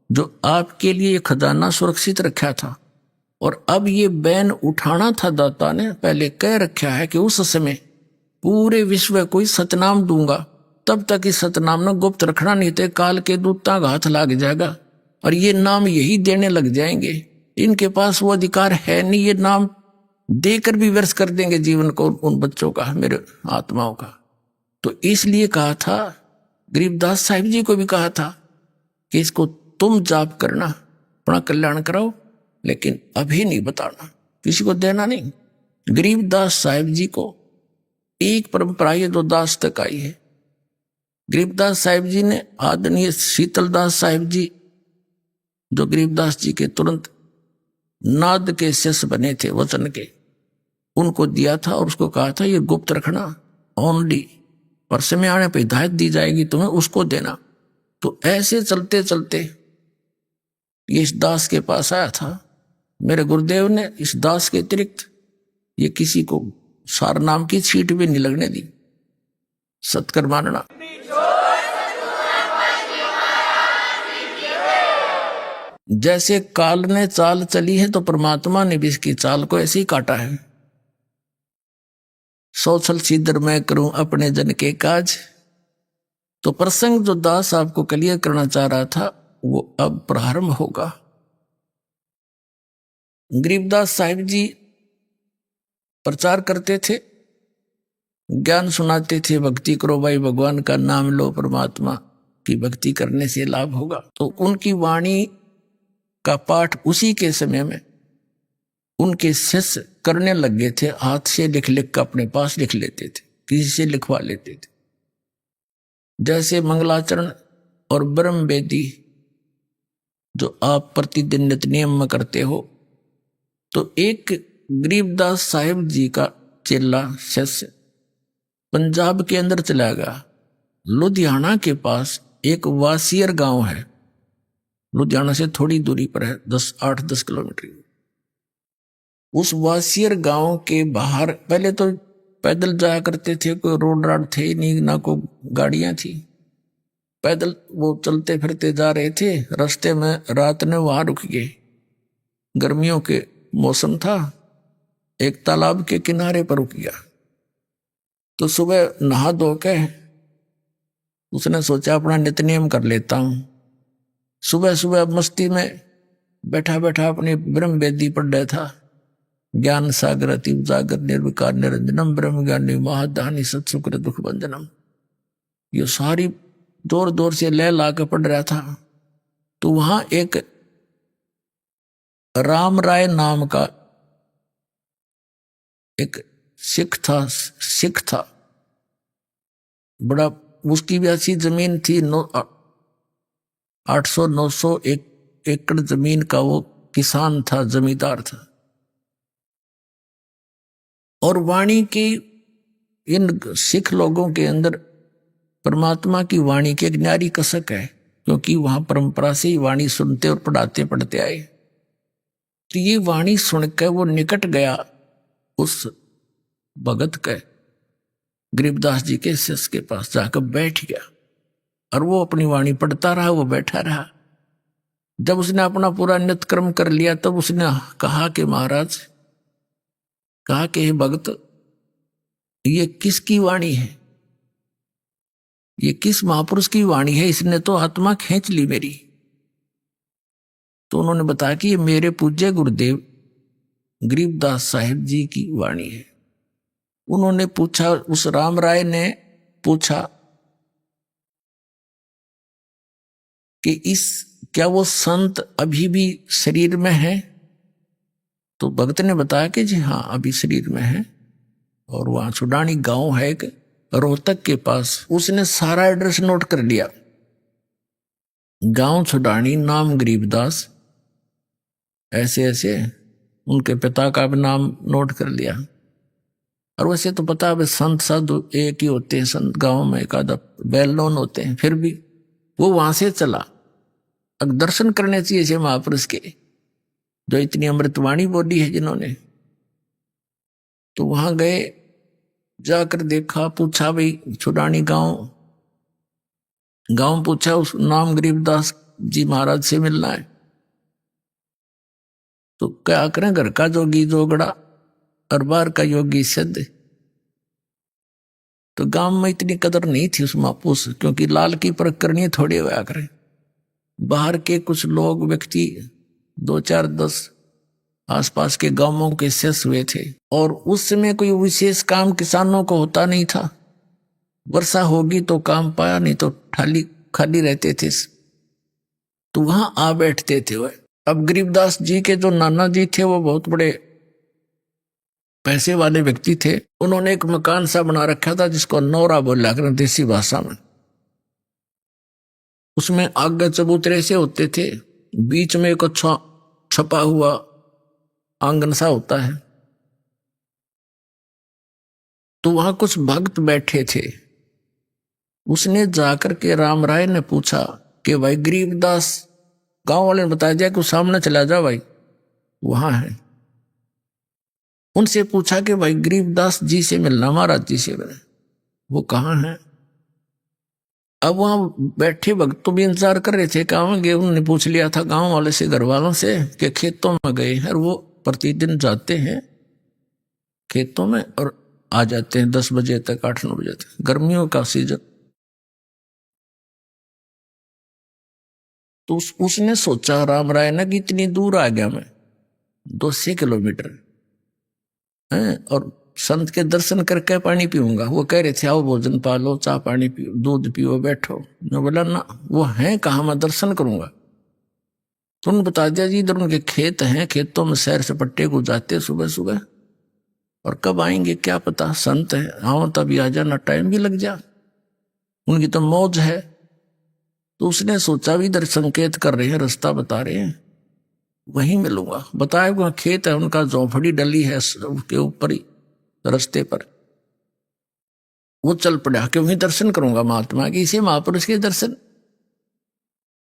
जो आपके लिए खजाना सुरक्षित रखा था। और अब ये बैन उठाना था। दाता ने पहले कह रखा है कि उस समय पूरे विश्व को सतनाम दूंगा, तब तक इस सतनाम ने गुप्त रखना, नहीं तो काल के दूता का हाथ लग जाएगा और ये नाम यही देने लग जाएंगे। इनके पास वो अधिकार है नहीं, ये नाम देकर भी व्यर्थ कर देंगे जीवन को उन बच्चों का, मेरे आत्माओं का। तो इसलिए कहा था, गरीबदास साहिब जी को भी कहा था कि इसको तुम जाप करना, अपना कल्याण कराओ, लेकिन अभी नहीं बताना, किसी को देना नहीं। गरीबदास साहिब जी को एक परंपरा ये दो दास तक आई है। गरीबदास साहिब जी ने आदरणीय शीतलदास साहिब जी, जो गरीबदास जी के तुरंत नाद के शिष्य बने थे वचन के, उनको दिया था और उसको कहा था ये गुप्त रखना ओनली, और समय आने पर हिदायत दी जाएगी तुम्हें, उसको देना। तो ऐसे चलते चलते ये इस दास के पास आया था। मेरे गुरुदेव ने इस दास के अतिरिक्त ये किसी को सार नाम की छीट भी नहीं लगने दी। सत्कर मानना। जैसे काल ने चाल चली है, तो परमात्मा ने भी इसकी चाल को ऐसे ही काटा है। सौछल सीधर मैं करूं अपने जन के काज। तो प्रसंग जो दास आपको क्लियर करना चाह रहा था, वो अब प्रारंभ होगा। गरीबदास साहिब जी प्रचार करते थे, ज्ञान सुनाते थे, भक्ति करो भाई, भगवान का नाम लो, परमात्मा की भक्ति करने से लाभ होगा। तो उनकी वाणी का पाठ उसी के समय में उनके शिष्य करने लग गए थे। हाथ से लिख लिख कर अपने पास लिख लेते थे, किसी से लिखवा लेते थे। जैसे मंगलाचरण और ब्रह्म वेदी जो आप प्रतिदिन नित्य नियम में करते हो, तो एक गरीबदास साहिब जी का चेला शिष्य पंजाब के अंदर चला गया। लुधियाना के पास एक वासियर गांव है, लुधियाना से थोड़ी दूरी पर है, 8-10 किलोमीटर। उस वासियर गांव के बाहर पहले तो पैदल जाया करते थे, कोई रोड राड थे नहीं, ना कोई गाड़ियां थी, पैदल वो चलते फिरते जा रहे थे। रास्ते में रात ने वहां रुक गए, गर्मियों के मौसम था, एक तालाब के किनारे पर रुक गया। तो सुबह नहा धो के उसने सोचा अपना नित्यनेम कर लेता हूं। सुबह सुबह मस्ती में बैठा बैठा अपनी ब्रह्म वेदी पढ़ रहा था। ज्ञान सागर अति उजागर निर्विकार निरंजनम ब्रह्म ज्ञानी महादानी सत्सुकृत दुख बंधनम, ये सारी जोर जोर से लय ला के पढ़ रहा था। तो वहां एक राम राय नाम का एक सिख था, बड़ा, उसकी भी अच्छी जमीन थी, 800-900 एकड़ जमीन का वो किसान था, जमींदार था। और वाणी की इन सिख लोगों के अंदर परमात्मा की वाणी की एक न्यारी कसक है, क्योंकि वहां परंपरा से ही वाणी सुनते और पढ़ाते पढ़ते आए। तो ये वाणी सुनकर वो निकट गया उस भगत के, गरीबदास जी के शिष्य के पास जाकर बैठ गया और वो अपनी वाणी पढ़ता रहा, वो बैठा रहा। जब उसने अपना पूरा नित्यक्रम कर लिया तब उसने कहा कि महाराज, कहा कि हे भगत, ये किसकी वाणी है, ये किस महापुरुष की वाणी है, इसने तो आत्मा खींच ली मेरी। तो उन्होंने बताया कि ये मेरे पूज्य गुरुदेव गरीबदास साहिब जी की वाणी है। उन्होंने पूछा, उस राम राय ने पूछा कि क्या वो संत अभी भी शरीर में है? तो भक्त ने बताया कि जी हाँ, अभी शरीर में है। और वहां छुडानी गांव है एक, रोहतक के पास। उसने सारा एड्रेस नोट कर लिया, गांव छुडानी, नाम गरीबदास, ऐसे ऐसे, उनके पिता का भी नाम नोट कर लिया। और वैसे तो पता है संत साधु एक ही होते हैं, संत गांव में एक आधा वेल नोन होते हैं, फिर भी वो वहां से चला। अब दर्शन करने चाहिए ऐसे महापुरुष के, जो इतनी अमृतवाणी बोली है जिन्होंने। तो वहां गए, जाकर देखा, पूछा भाई छुडानी गांव पूछा, उस नाम गरीबदास जी महाराज से मिलना है। तो क्या करें, घर का जोगी जोगड़ा और बाहर का योगी सिद्ध। तो गांव में इतनी कदर नहीं थी उस महापुरुष, क्योंकि लाल की परख करनी थोड़ी हुआ करें। बाहर के कुछ लोग व्यक्ति 2-4-10 आसपास के गांवों के शेष हुए थे। और उस समय कोई विशेष काम किसानों को होता नहीं था। वर्षा होगी तो काम पाया, नहीं तो खाली रहते थे। तो वहां आ बैठते थे वह। अब गरीबदास जी के जो नाना जी थे वो बहुत बड़े पैसे वाले व्यक्ति थे। उन्होंने एक मकान सा बना रखा था जिसको नौरा बोला कर देसी भाषा में। उसमें आगे चबूतरे से होते थे, बीच में एक अच्छा छपा हुआ आंगन सा होता है। तो वहां कुछ भक्त बैठे थे। उसने जाकर के राम राय ने पूछा कि भाई गरीबदास, गांव वाले ने बताया जाए कि सामने चला जा भाई, वहां है। उनसे पूछा कि भाई गरीबदास जी से मिलना, महाराज जी से मिलना, वो कहाँ है? अब वहां बैठे भक्त तो भी इंतजार कर रहे थे, कहाँ गए। उन्होंने पूछ लिया था गांव वाले से, घर वालों से, कि खेतों में गए हैं। और वो प्रतिदिन जाते हैं खेतों में और आ जाते हैं 10 बजे तक, 8-9 बजे तक, गर्मियों का सीजन। तो उसने सोचा राम राय ने कि इतनी दूर आ गया मैं, 200 किलोमीटर है, और संत के दर्शन करके पानी पीऊंगा। वो कह रहे थे आओ भोजन पालो, चाह पानी पियो, दूध पियो, बैठो। मैं बोला ना, वो है कहाँ, मैं दर्शन करूंगा। तो उन्होंने बता दिया जी इधर उनके खेत हैं, खेतों में सैर सपट्टे को जाते सुबह सुबह, और कब आएंगे क्या पता, संत है, आओ तभी आ जाना, टाइम भी लग जा, उनकी तो मौज है। तो उसने सोचा भी इधर संकेत कर रहे हैं, रास्ता बता रहे हैं, वहीं मिलूंगा। बताया वहां खेत है उनका, झोंपड़ी डली है उसके ऊपर ही रास्ते पर। वो चल पड़ा कि वहीं दर्शन करूंगा महात्मा के, इसे महापुरुष के दर्शन।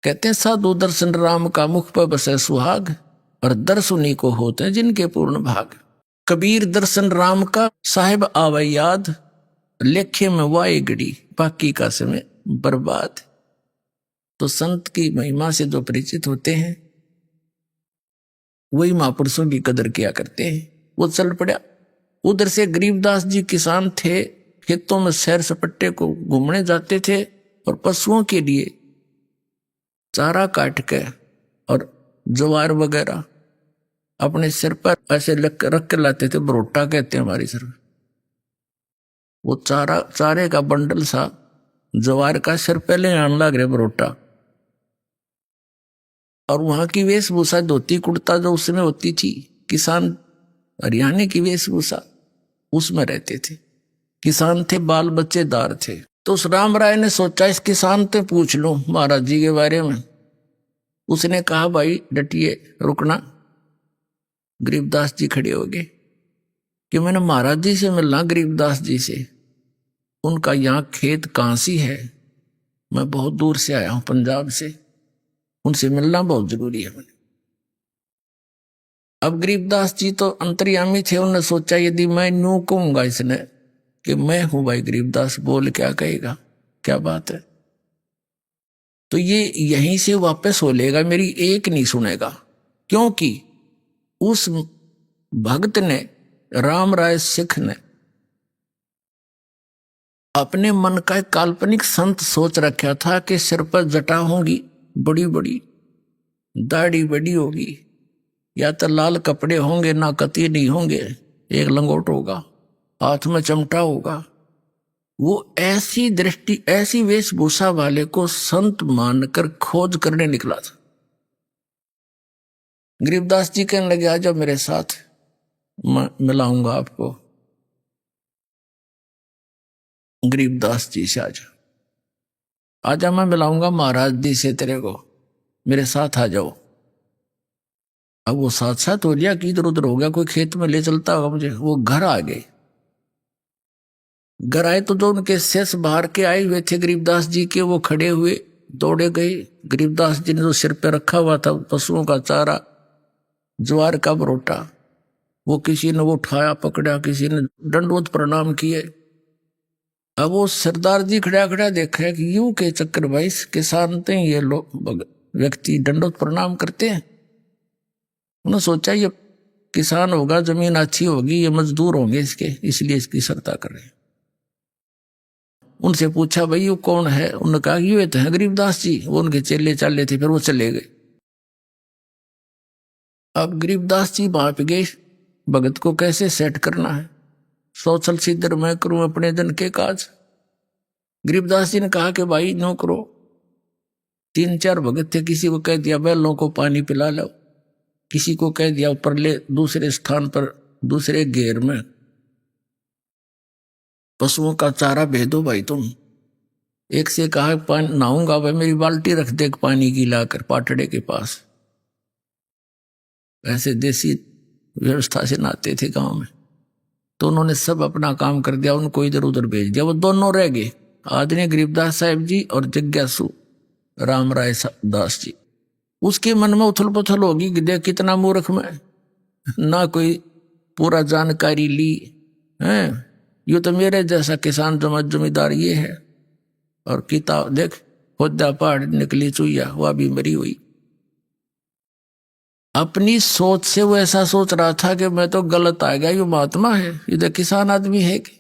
कहते हैं साधु दर्शन राम का, मुख पर बसे सुहाग, और दर्श उन्हीं को होते हैं जिनके पूर्ण भाग। कबीर दर्शन राम का, साहिब आवे याद, लेखे में वाए गड़ी, बाकी का समय बर्बाद। तो संत की महिमा से जो परिचित होते हैं वही महापुरुषों की कदर किया करते हैं। वो चल पड़ा। उधर से गरीबदास जी किसान थे, खेतों में सैर सपट्टे को घूमने जाते थे और पशुओं के लिए चारा काट के और ज्वार वगैरह अपने सिर पर ऐसे रख के लाते थे। बरोटा कहते हैं हमारी सिर में। वो चारे का बंडल सा ज्वार का सिर पहले आने लग रहे बरोटा। और वहां की वेशभूषा धोती कुर्ता जो उसमें होती थी, किसान हरियाणा की वेशभूषा उसमें रहते थे। किसान थे, बाल बच्चेदार थे। तो उस राम राय ने सोचा इस किसान से पूछ लूं महाराज जी के बारे में। उसने कहा भाई डटिए, रुकना। गरीबदास जी खड़े हो गए कि मैंने महाराज जी से मिलना, गरीबदास जी से। उनका यहाँ खेत कांसी है, मैं बहुत दूर से आया हूं पंजाब से, उनसे मिलना बहुत जरूरी है मैंने। अब गरीबदास जी तो अंतर्यामी थे। उन्होंने सोचा यदि मैं न्यू कहूंगा इसने कि मैं हूं भाई गरीबदास, बोल क्या कहेगा, क्या बात है। तो ये यहीं से वापस हो लेगा, मेरी एक नहीं सुनेगा। क्योंकि उस भक्त ने, राम राय सिख ने, अपने मन का एक काल्पनिक संत सोच रखा था कि सिर पर जटा होंगी बड़ी बड़ी, दाढ़ी बड़ी होगी, या तो लाल कपड़े होंगे, ना कती नहीं होंगे, एक लंगोट होगा, हाथ में चमटा होगा। वो ऐसी दृष्टि, ऐसी वेशभूषा वाले को संत मानकर खोज करने निकला था। गरीबदास जी कहने लगे आ जाओ मेरे साथ, मैं मिलाऊंगा आपको। गरीबदास जी से आजा, मैं मिलाऊंगा महाराज जी से तेरे को, मेरे साथ आ जाओ। अब वो साथ साथ हो गया कि इधर उधर हो गया, कोई खेत में ले चलता होगा मुझे। वो घर आ गए। घर आए तो जो उनके शेष बाहर के आए हुए थे गरीबदास जी के, वो खड़े हुए, दौड़े गए। गरीबदास जी ने जो सिर पे रखा हुआ था पशुओं का चारा, ज्वार का बरोटा, वो किसी ने वो उठाया पकड़ा, किसी ने दंडवत प्रणाम किए। अब वो सरदार जी खड़ा खड़ा देखा कि यूं के चक्कर भाई किसान थे ये लोग व्यक्ति दंडवत प्रणाम करते हैं। उन्होंने सोचा ये किसान होगा, जमीन अच्छी होगी, ये मजदूर होंगे इसके, इसलिए इसकी सरता कर रहे हैं। उनसे पूछा भाई ये कौन है। उन्होंने कहा ये तो है गरीबदास जी। वो उनके चेले चाले थे, फिर वो चले गए। अब गरीबदास जी वहां पे गए, भगत को कैसे सेट करना है। सोचल सिद्धर मैं करूं अपने जन के काज। गरीबदास जी ने कहा कि भाई नो करो। 3-4 भगत थे, किसी को कह दिया बैलों को पानी पिला लो, किसी को कह दिया ऊपर ले दूसरे स्थान पर, दूसरे घेर में पशुओं का चारा भेदो भाई तुम। एक से कहा पानी नहाऊंगा भाई, मेरी बाल्टी रख दे पानी की लाकर पाटड़े के पास। ऐसे देसी व्यवस्था से नहाते थे गांव में। तो उन्होंने सब अपना काम कर दिया, उनको इधर उधर भेज दिया। वो दोनों रह गए, आदरणीय गरीबदास साहब जी और जिज्ञासु राम राय दास जी। उसके मन में उथल पुथल होगी कि देख कितना मूर्ख मैं, ना कोई पूरा जानकारी ली है। ये तो मेरे जैसा किसान जमींदार ये है, और किताब देख खुदा पहाड़ निकली चुईया, वह भी मरी हुई। अपनी सोच से वो ऐसा सोच रहा था कि मैं तो गलत आ गया, ये महात्मा है, ये किसान आदमी है कि।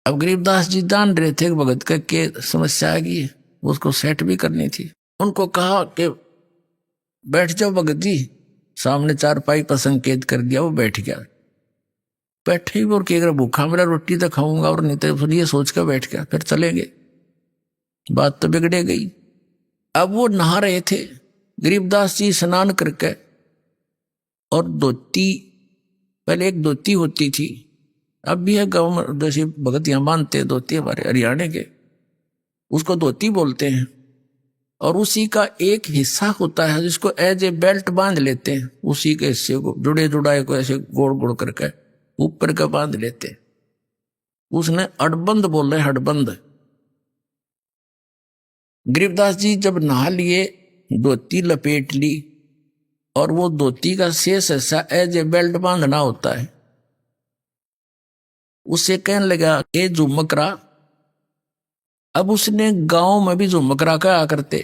अब गरीबदास जी जान रहे थे भगत का के समस्या आ गई है, उसको सेट भी करनी थी। उनको कहा कि बैठ जाओ भगत जी। सामने चारपाई पर संकेत कर दिया, वो बैठ गया। बैठे और कि अगर भूखा मेरा रोटी तो खाऊंगा, और नहीं तो ये सोच कर बैठ गया। फिर चलेंगे, बात तो बिगड़े गई। अब वो नहा रहे थे गरीबदास जी स्नान करके, और धोती, पहले एक धोती होती थी, अब भी है गाँव में, जैसे भगत यहाँ बांधते धोती हमारे हरियाणा के, उसको धोती बोलते हैं। और उसी का एक हिस्सा होता है जिसको एज ए बेल्ट बांध लेते हैं, उसी के हिस्से को जुड़े जुड़ाए को ऐसे गोड़ गोड़ करके ऊपर का बांध लेते हैं। उसने हड़बंद बोल रहे, हड़बंद। गरीबदास जी जब नहा लिए, धोती लपेट ली, और वो धोती का शेष हिस्सा एज ए बेल्ट बांधना होता है। उससे कहने लगा ए झुमकरा। अब उसने गांव में भी झुमकरा कहा करते,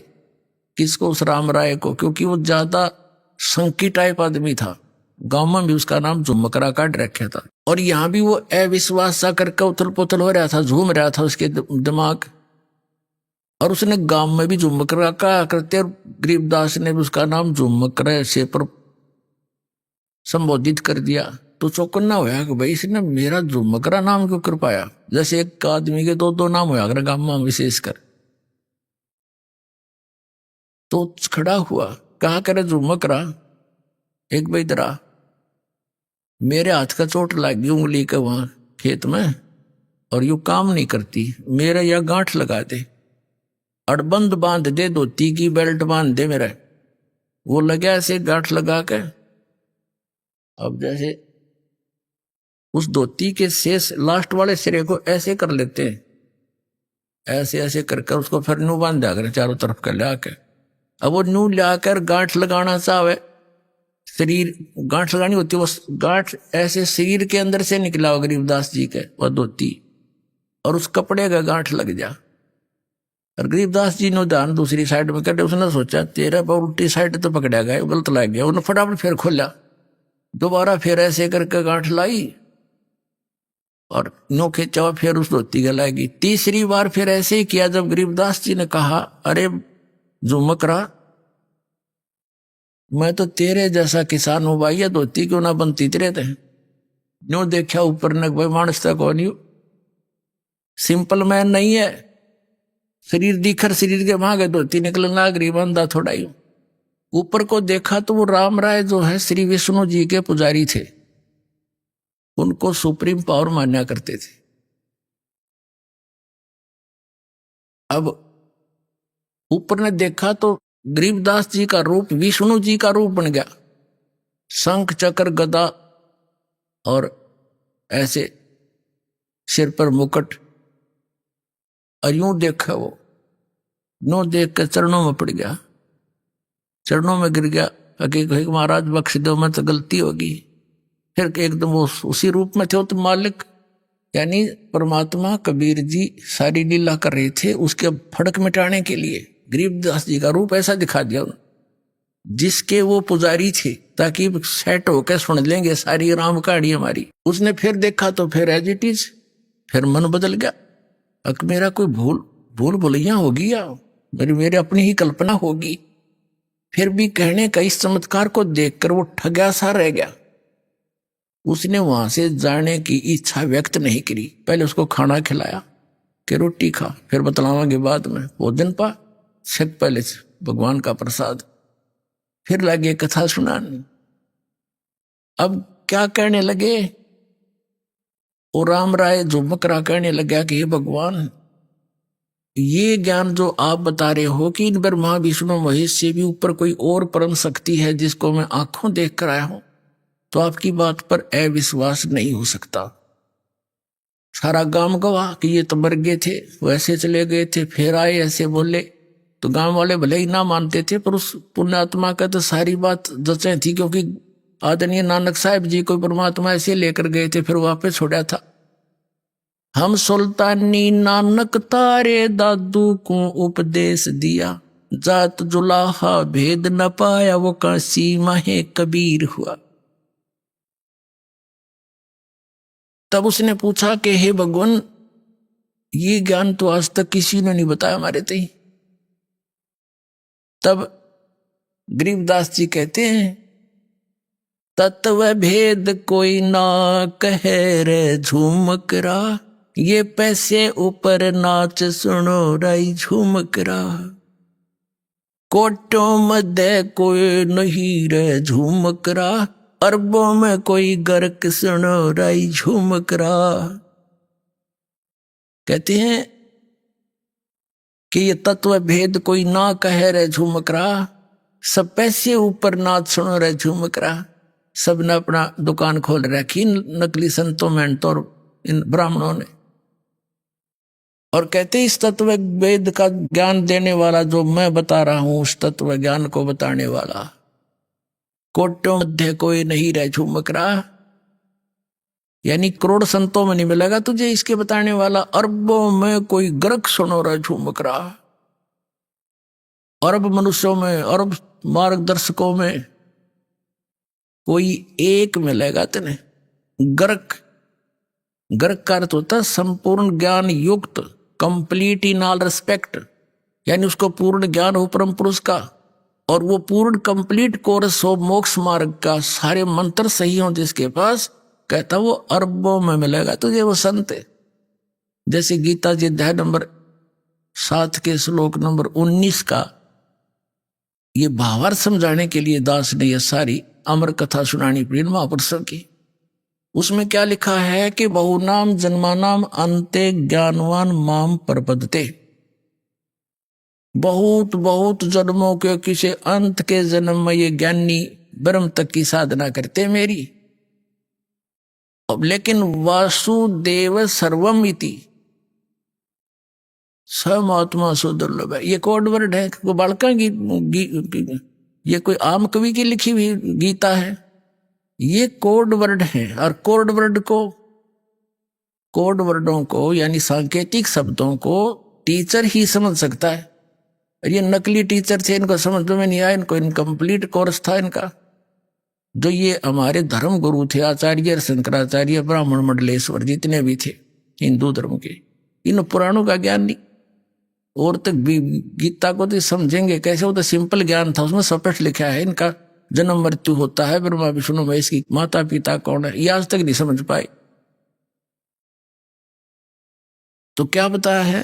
किसको, उस राम राय को, क्योंकि वो ज्यादा संकी टाइप आदमी था। गांव में भी उसका नाम झुमकरा काट रखा था। और यहां भी वो अविश्वास सा करके उथल पुथल हो रहा था, झूम रहा था उसके दिमाग। और उसने गांव में भी झुमकरा कहा करते, और गरीबदास ने भी उसका नाम झुमकरा से पर संबोधित कर दिया। तो चौकन्ना होया कि भाई इसने मेरा झुमकरा नाम क्यों कर पाया। जैसे एक आदमी के दो नाम होया कर गांव में विशेषकर। तो खड़ा हुआ, कहा करे झुमकरा एक भाई दरा, मेरे हाथ का चोट लग गई उंगली के वहां खेत में, और यू काम नहीं करती, मेरा यह गांठ लगा दे, अड़बंद बांध दे, धोती की बेल्ट बांध दे मेरा। वो लगा ऐसे गांठ लगा के, अब जैसे उस धोती के शेष लास्ट वाले सिरे को ऐसे कर लेते हैं, ऐसे ऐसे करके उसको फिर नू बांध दिया करें चारों तरफ का ला के। अब वो नू लाकर गांठ लगाना चाहे, शरीर गांठ लगानी होती है, वो गांठ ऐसे शरीर के अंदर से निकला हो गरीबदास जी के वह धोती, और उस कपड़े का गांठ लग जा। और गरीबदास जी ने ध्यान दूसरी साइड में कर, उसने सोचा तेरा पर उल्टी साइड तो पकड़ा गया, गलत लग गया। उन्होंने फटाफट फिर खोला, दोबारा फिर ऐसे करके गांठ लाई और नो खींचा, फिर उस धोती का लाएगी। तीसरी बार फिर ऐसे ही किया, जब गरीबदास जी ने कहा अरे झुमकरा, मैं तो तेरे जैसा किसान हूं भाई, धोती क्यों ना बनती तेरे थे। नो देखा ऊपर न, भाई मानस तक हो नहीं, सिंपल मैन नहीं है, शरीर दिखर शरीर के भागे धोती निकलना गरीब अंधा थोड़ा ही। ऊपर को देखा तो वो राम राय जो है श्री विष्णु जी के पुजारी थे, उनको सुप्रीम पावर मान्या करते थे। अब ऊपर ने देखा तो गरीबदास जी का रूप विष्णु जी का रूप बन गया, शंख चक्र गदा और ऐसे सिर पर मुकुट। और यूं देखा वो, नो देख के चरणों में पड़ गया, चरणों में गिर गया, कि महाराज बख्श दो, मैं तो गलती होगी। फिर एकदम वो उसी रूप में थे, तो मालिक यानी परमात्मा कबीर जी सारी लीला कर रहे थे उसके फड़क मिटाने के लिए। गरीबदास जी का रूप ऐसा दिखा दिया जिसके वो पुजारी थे, ताकि सेट होकर सुन लेंगे सारी राम कहानी हमारी। उसने फिर देखा तो फिर एज इट इज, फिर मन बदल गया। मेरा कोई भूल भुलैया होगी या मेरी अपनी ही कल्पना होगी। फिर भी कहने का इस चमत्कार को देखकर वो ठगा सा रह गया। उसने वहां से जाने की इच्छा व्यक्त नहीं करी। पहले उसको खाना खिलाया कि रोटी खा, फिर बतलावांगे बाद में, भोजन पा, छक पहले भगवान का प्रसाद। फिर लगे कथा सुनाने। अब क्या कहने लगे, और राम राय झुमकरा कहने लगा कि हे भगवान, ये ज्ञान जो आप बता रहे हो कि इन ब्रह्मा विष्णु महेश से भी ऊपर कोई और परम शक्ति है जिसको मैं आंखों देख कर आया हूं, तो आपकी बात पर अविश्वास नहीं हो सकता। सारा गांव गवाह कि ये तो मर गए थे, वो ऐसे चले गए थे, फिर आए ऐसे बोले। तो गांव वाले भले ही ना मानते थे, पर उस पुण्यात्मा का तो सारी बात जचे थी, क्योंकि आदरणीय नानक साहब जी को परमात्मा ऐसे लेकर गए थे, फिर वापस छोड़ा था। हम सुल्तानी नानक तारे दादू को उपदेश दिया, जात जुलाहा भेद न पाया, वो काशी माहे कबीर हुआ। तब उसने पूछा कि हे भगवान, ये ज्ञान तो आज तक किसी ने नहीं बताया हमारे तई। तब गरीबदास जी कहते हैं, तत्व भेद कोई ना कहे रे झूमकरा, ये पैसे ऊपर नाच सुनो राई झूमकरा। कोटों मध्य कोई नहीं रे झूमकरा, अरबों में कोई गर्क सुनो राई झूमकरा। कहते हैं कि ये तत्व भेद कोई ना कहे रे झूमकरा, सब पैसे ऊपर नाच सुनो रे झूमकरा। सब ने अपना दुकान खोल रखी, नकली संतों में तो इन ब्राह्मणों ने। और कहते इस तत्व वेद का ज्ञान देने वाला जो मैं बता रहा हूं, उस तत्व ज्ञान को बताने वाला, कोटों मध्य कोई नहीं रह झूमकरा, यानी करोड़ संतों में नहीं मिलेगा तुझे इसके बताने वाला। अरबों में कोई गर्क सुनो रहा झूमकरा, अरब मनुष्यों में, अरब मार्गदर्शकों में कोई एक मिलेगा तेने गर्क, गर्ग का अर्थ होता है संपूर्ण ज्ञान युक्त, कंप्लीट इन ऑल रिस्पेक्ट, यानी उसको पूर्ण ज्ञान हो परम पुरुष का, और वो पूर्ण कंप्लीट कोर्स हो मोक्ष मार्ग का, सारे मंत्र सही हो जिसके पास, कहता वो अरबों में मिलेगा तुझे, वो संत है। जैसे गीता जी अध्याय नंबर 7 के श्लोक नंबर 19 का ये भावार्थ समझाने के लिए दास ने यह सारी अमर कथा सुनानी पड़ी महापुरुषों की। उसमें क्या लिखा है कि बहुनाम जन्मानाम अंते ज्ञानवान माम प्रपद्यते, बहुत बहुत जन्मों के किसी अंत के जन्म में ये ज्ञानी ब्रह्म तक की साधना करते मेरी। अब लेकिन वासुदेव सर्वम इति, समात्मा सो दुर्लभ है, ये कोड वर्ड है, कोई बालका ये कोई आम कवि की लिखी हुई गीता है, ये कोड वर्ड है। और कोड वर्डों को यानी सांकेतिक शब्दों को टीचर ही समझ सकता है, और ये नकली टीचर थे, इनको समझ में नहीं आया, इनको इनकम्प्लीट कोर्स था इनका। जो ये हमारे धर्म गुरु थे, आचार्य शंकराचार्य, ब्राह्मण मंडलेश्वर, जितने भी थे हिंदू धर्म के, इन पुराणों का ज्ञान नहीं। और तक भी गीता को तो समझेंगे कैसे, वो तो सिंपल ज्ञान था, उसमें स्पष्ट लिखा है इनका जन्म मृत्यु होता है, ब्रह्मा विष्णु महेश की माता पिता कौन है, ये आज तक नहीं समझ पाए। तो क्या बताया है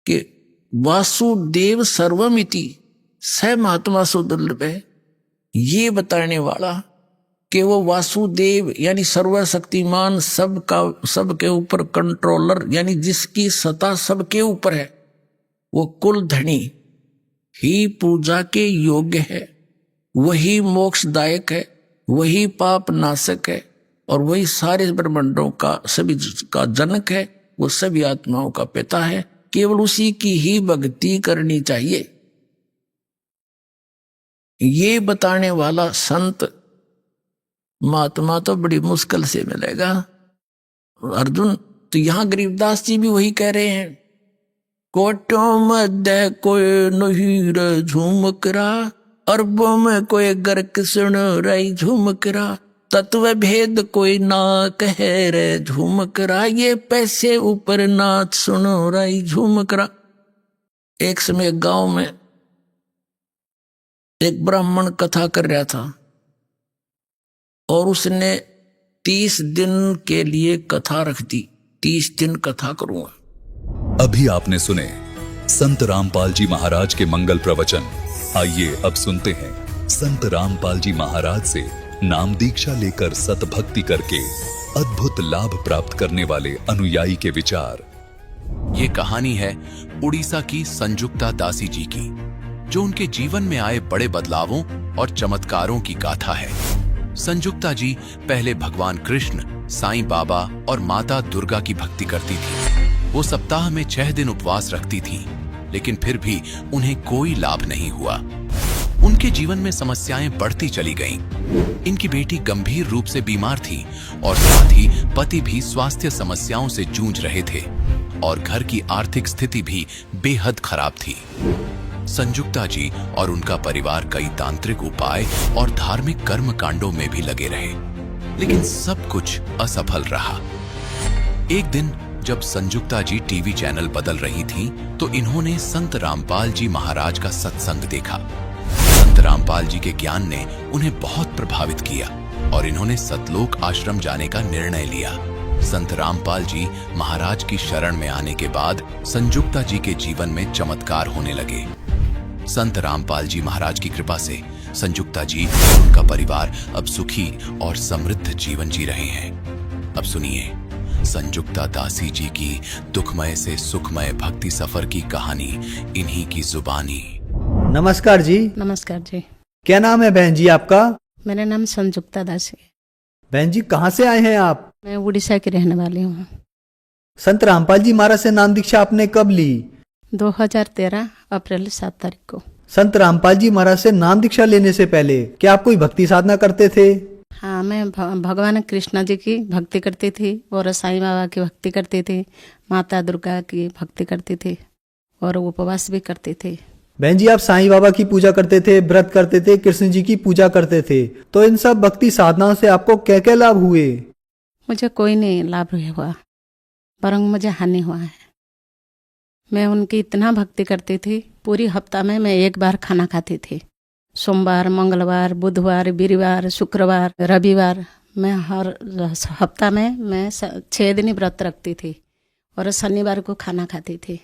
कि वासुदेव सर्वमिति स महात्मा सो दुर्लभ है, ये बताने वाला कि वो वासुदेव यानी सर्वशक्तिमान, सबके ऊपर कंट्रोलर, यानी जिसकी सत्ता सबके ऊपर है, वो कुल धनी ही पूजा के योग्य है, वही मोक्षदायक है, वही पाप नाशक है, और वही सारे ब्रह्मांडों का सभी का जनक है, वो सभी आत्माओं का पिता है। केवल उसी की ही भक्ति करनी चाहिए, ये बताने वाला संत महात्मा तो बड़ी मुश्किल से मिलेगा अर्जुन। तो यहां गरीबदास जी भी वही कह रहे हैं, कोटों मध्य कोई नहीं रे झुमकरा, अरबों में कोई गर्क सुन रही झुमकरा, तत्व भेद कोई ना कहे रे झुमकरा, ये पैसे ऊपर नाच सुनो रही झुमकरा। एक समय गांव में एक ब्राह्मण कथा कर रहा था, और उसने 30 दिन के लिए कथा रख दी, 30 दिन कथा करूंगा। अभी आपने सुने संत रामपाल जी महाराज के मंगल प्रवचन। आइए अब सुनते हैं संत रामपाल जी महाराज से नाम दीक्षा लेकर सतभक्ति करके अद्भुत लाभ प्राप्त करने वाले अनुयायी के विचार। ये कहानी है उड़ीसा की संजुक्ता दासी जी की, जो उनके जीवन में आए बड़े बदलावों और चमत्कारों की गाथा है। संजुक्ता जी पहले भगवान कृष्ण, साईं बाबा और माता दुर्गा की भक्ति करती थी। वो सप्ताह में 6 दिन उपवास रखती थीं, लेकिन फिर भी उन्हें कोई लाभ नहीं हुआ। उनके जीवन में समस्याएं बढ़ती चली गईं। इनकी बेटी गंभीर रूप से बीमार थी, और साथ ही पति भी स्वास्थ्य समस्याओं से जूझ रहे थे, और घर की आर्थिक स्थिति भी बेहद खराब थी। संजुक्ता जी और उनका परिवार कई तांत्रिक उपाय और धार्मिक कर्म कांडों में भी लगे रहे, लेकिन सब कुछ असफल रहा। एक दिन जब संजुक्ता जी टीवी चैनल बदल रही थीं, तो इन्होंने संत रामपाल जी महाराज का सत्संग देखा। संत रामपाल जी के ज्ञान ने उन्हें बहुत प्रभावित किया, और इन्होंने सतलोक आश्रम जाने का निर्णय लिया। संत रामपाल जी महाराज की शरण में आने के बाद संजुक्ता जी के जीवन में चमत्कार होने लगे। संत रामपाल जी महाराज की कृपा से संजुक्ता जी और उनका परिवार अब सुखी और समृद्ध जीवन जी रहे हैं। अब सुनिए संजुक्ता दासी जी की दुखमय से सुखमय भक्ति सफर की कहानी इन्हीं की जुबानी। नमस्कार जी। नमस्कार जी। क्या नाम है बहन जी आपका? मेरा नाम संजुक्ता दासी है। बहन जी कहाँ से आए हैं आप? मैं उड़ीसा की रहने वाली हूँ। संत रामपाल जी महाराज से नाम दीक्षा आपने कब ली? 2013 अप्रैल 7 तारीख को। संत रामपाल जी महाराज से नाम दीक्षा लेने से पहले क्या आप कोई भक्ति साधना करते थे? हाँ, मैं भगवान कृष्ण जी की भक्ति करती थी, और साईं बाबा की भक्ति करती थी, माता दुर्गा की भक्ति करती थी, और उपवास भी करती थी। बहन जी आप साईं बाबा की पूजा करते थे, व्रत करते थे, कृष्ण जी की पूजा करते थे, तो इन सब भक्ति साधनाओं से आपको क्या क्या लाभ हुए? मुझे कोई नहीं लाभ हुआ, बरंग मुझे हानि हुआ है। मैं उनकी इतना भक्ति करती थी, पूरी हफ्ता में मैं एक बार खाना खाती थी। सोमवार, मंगलवार, बुधवार, वीरवार, शुक्रवार, रविवार, मैं हर हफ्ता में मैं 6 दिन व्रत रखती थी और शनिवार को खाना खाती थी।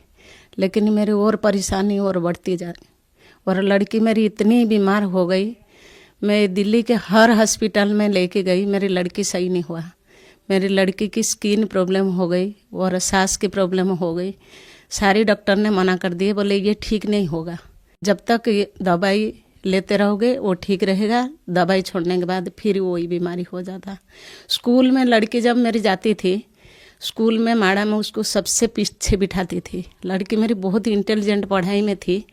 लेकिन मेरी और परेशानी और बढ़ती जा रही, और लड़की मेरी इतनी बीमार हो गई, मैं दिल्ली के हर हॉस्पिटल में लेके गई, मेरी लड़की सही नहीं हुआ। मेरी लड़की की स्किन प्रॉब्लम हो गई और सांस की प्रॉब्लम हो गई। सारी डॉक्टर ने मना कर दिए, बोले ये ठीक नहीं होगा, जब तक ये दवाई लेते रहोगे वो ठीक रहेगा, दवाई छोड़ने के बाद फिर वही बीमारी हो जाता। स्कूल में लड़की जब मेरी जाती थी, स्कूल में मैडम उसको सबसे पीछे बिठाती थी। लड़की मेरी बहुत इंटेलिजेंट पढ़ाई में थी,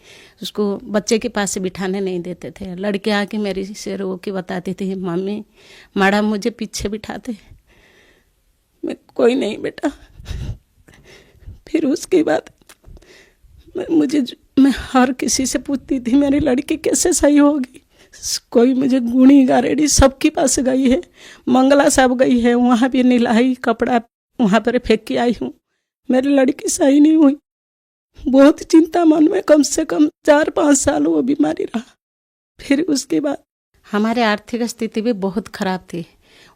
उसको बच्चे के पास से बिठाने नहीं देते थे। लड़की आके मेरी से रो के बताती थी, मम्मी मैडम मुझे पीछे बिठाते। मैं कोई नहीं बेटा। फिर उसके बाद मैं हर किसी से पूछती थी मेरी लड़की कैसे सही होगी। कोई मुझे गुणी गारेडी सबके पास गई है, मंगला साहब गई है, वहाँ भी नीलाई कपड़ा वहाँ पर फेंक के आई हूँ, मेरी लड़की सही नहीं हुई। बहुत चिंता मन में, कम से कम 4-5 साल वो बीमारी रहा। फिर उसके बाद हमारे आर्थिक स्थिति भी बहुत खराब थी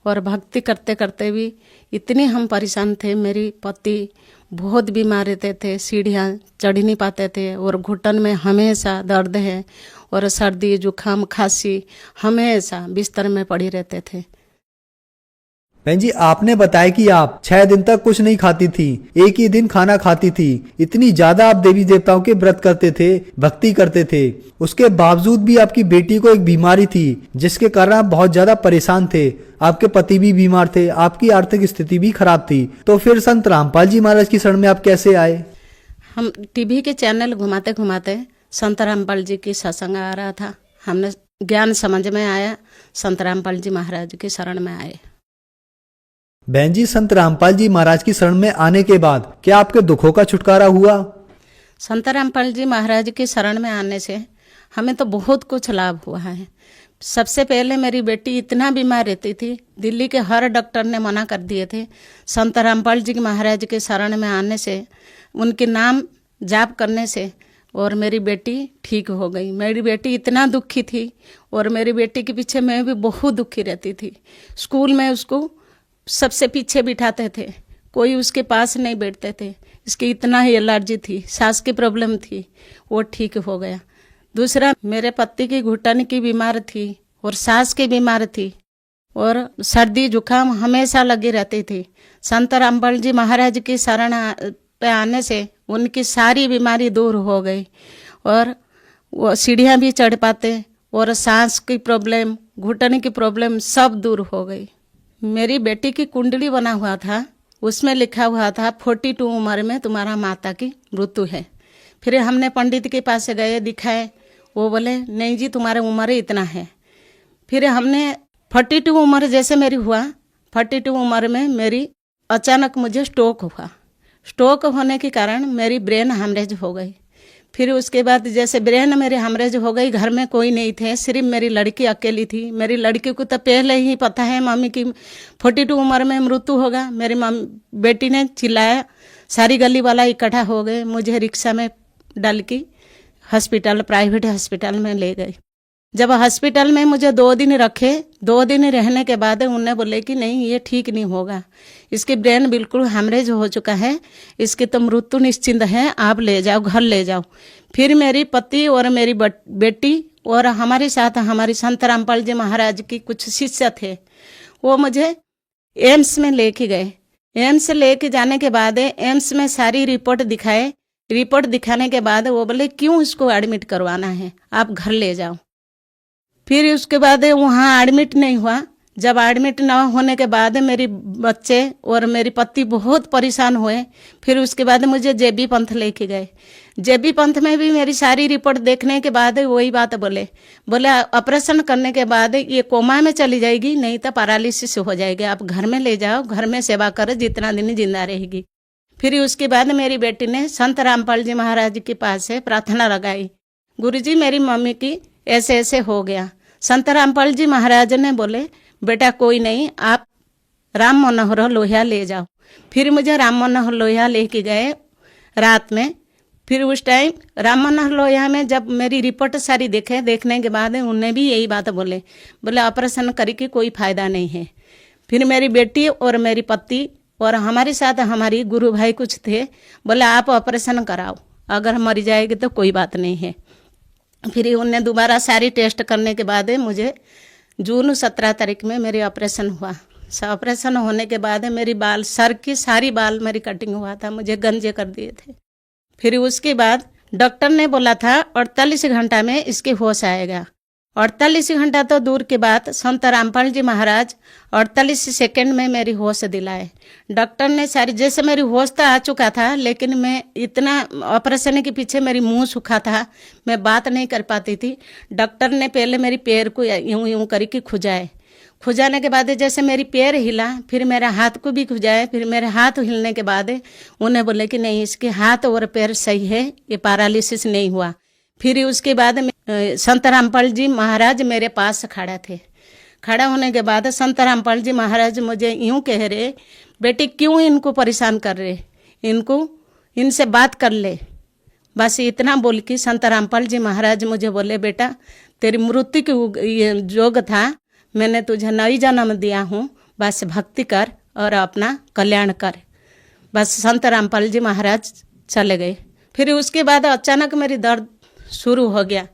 और भक्ति करते करते भी इतने हम परेशान थे। मेरी पति बहुत बीमार रहते थे, सीढ़ियाँ चढ़ नहीं पाते थे और घुटन में हमेशा दर्द है और सर्दी जुकाम खांसी, हमेशा बिस्तर में पड़ी रहते थे। बहन जी, आपने बताया कि आप 6 दिन तक कुछ नहीं खाती थी, एक ही दिन खाना खाती थी। इतनी ज्यादा आप देवी देवताओं के व्रत करते थे, भक्ति करते थे, उसके बावजूद भी आपकी बेटी को एक बीमारी थी जिसके कारण आप बहुत ज्यादा परेशान थे। आपके पति भी बीमार थे, आपकी आर्थिक स्थिति भी खराब थी। तो फिर संत रामपाल जी महाराज की शरण में आप कैसे आए? हम टीवी के चैनल घुमाते घुमाते संत रामपाल जी की सत्संग आ रहा था, हमने ज्ञान समझ में आया, संत रामपाल जी महाराज की शरण में आए। बहन जी, संत रामपाल जी महाराज की शरण में आने के बाद क्या आपके दुखों का छुटकारा हुआ? संत रामपाल जी महाराज की शरण में आने से हमें तो बहुत कुछ लाभ हुआ है। सबसे पहले मेरी बेटी इतना बीमार रहती थी, दिल्ली के हर डॉक्टर ने मना कर दिए थे। संत रामपाल जी महाराज के शरण में आने से, उनके नाम जाप करने से और मेरी बेटी ठीक हो गई। मेरी बेटी इतना दुखी थी और मेरी बेटी के पीछे मैं भी बहुत दुखी रहती थी। स्कूल में उसको सबसे पीछे बिठाते थे, कोई उसके पास नहीं बैठते थे। इसकी इतना ही एलर्जी थी, सांस की प्रॉब्लम थी, वो ठीक हो गया। दूसरा, मेरे पति की घुटन की बीमार थी और सांस की बीमार थी और सर्दी जुकाम हमेशा लगी रहती थी। संत रामपाल जी महाराज की शरण पे आने से उनकी सारी बीमारी दूर हो गई और वो सीढ़ियाँ भी चढ़ पाते और सांस की प्रॉब्लम, घुटन की प्रॉब्लम सब दूर हो गई। मेरी बेटी की कुंडली बना हुआ था, उसमें लिखा हुआ था 42 उम्र में तुम्हारा माता की मृत्यु है। फिर हमने पंडित के पास गए, दिखाए, वो बोले नहीं जी तुम्हारी उम्र इतना है। फिर हमने 42 उम्र जैसे मेरी हुआ, 42 उम्र में मेरी अचानक मुझे स्ट्रोक हुआ। स्ट्रोक होने के कारण मेरी ब्रेन हैमरेज हो गई। फिर उसके बाद जैसे ब्रेन मेरे हैमरेज हो गई, घर में कोई नहीं थे, सिर्फ मेरी लड़की अकेली थी। मेरी लड़की को तो पहले ही पता है मम्मी की 42 उम्र में मृत्यु होगा। मेरी बेटी ने चिल्लाया, सारी गली वाला इकट्ठा हो गए, मुझे रिक्शा में डाल के हॉस्पिटल, प्राइवेट हॉस्पिटल में ले गए। जब हॉस्पिटल में मुझे 2 दिन रखे, 2 दिन रहने के बाद उन्हें बोले कि नहीं ये ठीक नहीं होगा, इसकी ब्रेन बिल्कुल हैमरेज हो चुका है, इसकी तो मृत्यु निश्चिंत है, आप ले जाओ, घर ले जाओ। फिर मेरी पति और मेरी बेटी और हमारे साथ हमारी संत रामपाल जी महाराज की कुछ शिष्य थे, वो मुझे एम्स में लेके गए। एम्स लेके जाने के बाद एम्स में सारी रिपोर्ट दिखाए। रिपोर्ट दिखाने के बाद वो बोले क्यों इसको एडमिट करवाना है, आप घर ले जाओ। फिर उसके बाद वहाँ एडमिट नहीं हुआ। जब एडमिट न होने के बाद मेरे बच्चे और मेरे पति बहुत परेशान हुए। फिर उसके बाद मुझे जेबी पंथ लेके गए। जेबी पंथ में भी मेरी सारी रिपोर्ट देखने के बाद वही बात बोले ऑपरेशन करने के बाद ये कोमा में चली जाएगी, नहीं तो पैरालिसिस हो जाएगी, आप घर में ले जाओ, घर में सेवा करो, जितना दिन जिंदा रहेगी। फिर उसके बाद मेरी बेटी ने संत रामपाल जी महाराज के पास से प्रार्थना लगाई, गुरुजी मेरी मम्मी की ऐसे ऐसे हो गया। संत रामपाल जी महाराज ने बोले बेटा कोई नहीं, आप राम मनोहर लोहिया ले जाओ। फिर मुझे राम मनोहर लोहिया लेके गए रात में। फिर उस टाइम राम मनोहर लोहिया में जब मेरी रिपोर्ट सारी देखने के बाद उन्हें भी यही बात बोले ऑपरेशन करके कोई फायदा नहीं है। फिर मेरी बेटी और मेरी पति और हमारे साथ हमारी गुरु भाई कुछ थे, बोले आप ऑपरेशन कराओ, अगर मर जाएगी तो कोई बात नहीं है। फिर उन्हें दोबारा सारी टेस्ट करने के बाद मुझे जून 17 तारीख में मेरी ऑपरेशन हुआ। ऑपरेशन होने के बाद मेरी बाल सर की सारी बाल मेरी कटिंग हुआ था, मुझे गंजे कर दिए थे। फिर उसके बाद डॉक्टर ने बोला था 48 घंटा में इसके होश आएगा। 48 घंटा तो दूर के बाद संत रामपाल जी महाराज 48 सेकंड में मेरी होश दिलाए। डॉक्टर ने सारी, जैसे मेरी होश तो आ चुका था, लेकिन मैं इतना ऑपरेशन के पीछे मेरी मुंह सूखा था, मैं बात नहीं कर पाती थी। डॉक्टर ने पहले मेरी पैर को यूं यूं करके खुजाने के बाद जैसे मेरी पैर हिला, फिर मेरे हाथ को भी खुजाए। फिर मेरे हाथ हिलने के बाद उन्हें बोले कि नहीं, इसके हाथ और पैर सही है, ये पैरालिसिस नहीं हुआ। फिर उसके बाद संत रामपाल जी महाराज मेरे पास खड़ा थे। खड़ा होने के बाद संत रामपाल जी महाराज मुझे यूं कह रहे, बेटी क्यों इनको परेशान कर रहे, इनसे बात कर ले। बस इतना बोल के संत रामपाल जी महाराज मुझे बोले, बेटा तेरी मृत्यु की योग था, मैंने तुझे नई जन्म दिया हूँ, बस भक्ति कर और अपना कल्याण कर। बस संत रामपाल जी महाराज चले गए। फिर उसके बाद अचानक मेरी दर्द शुरू हो गया।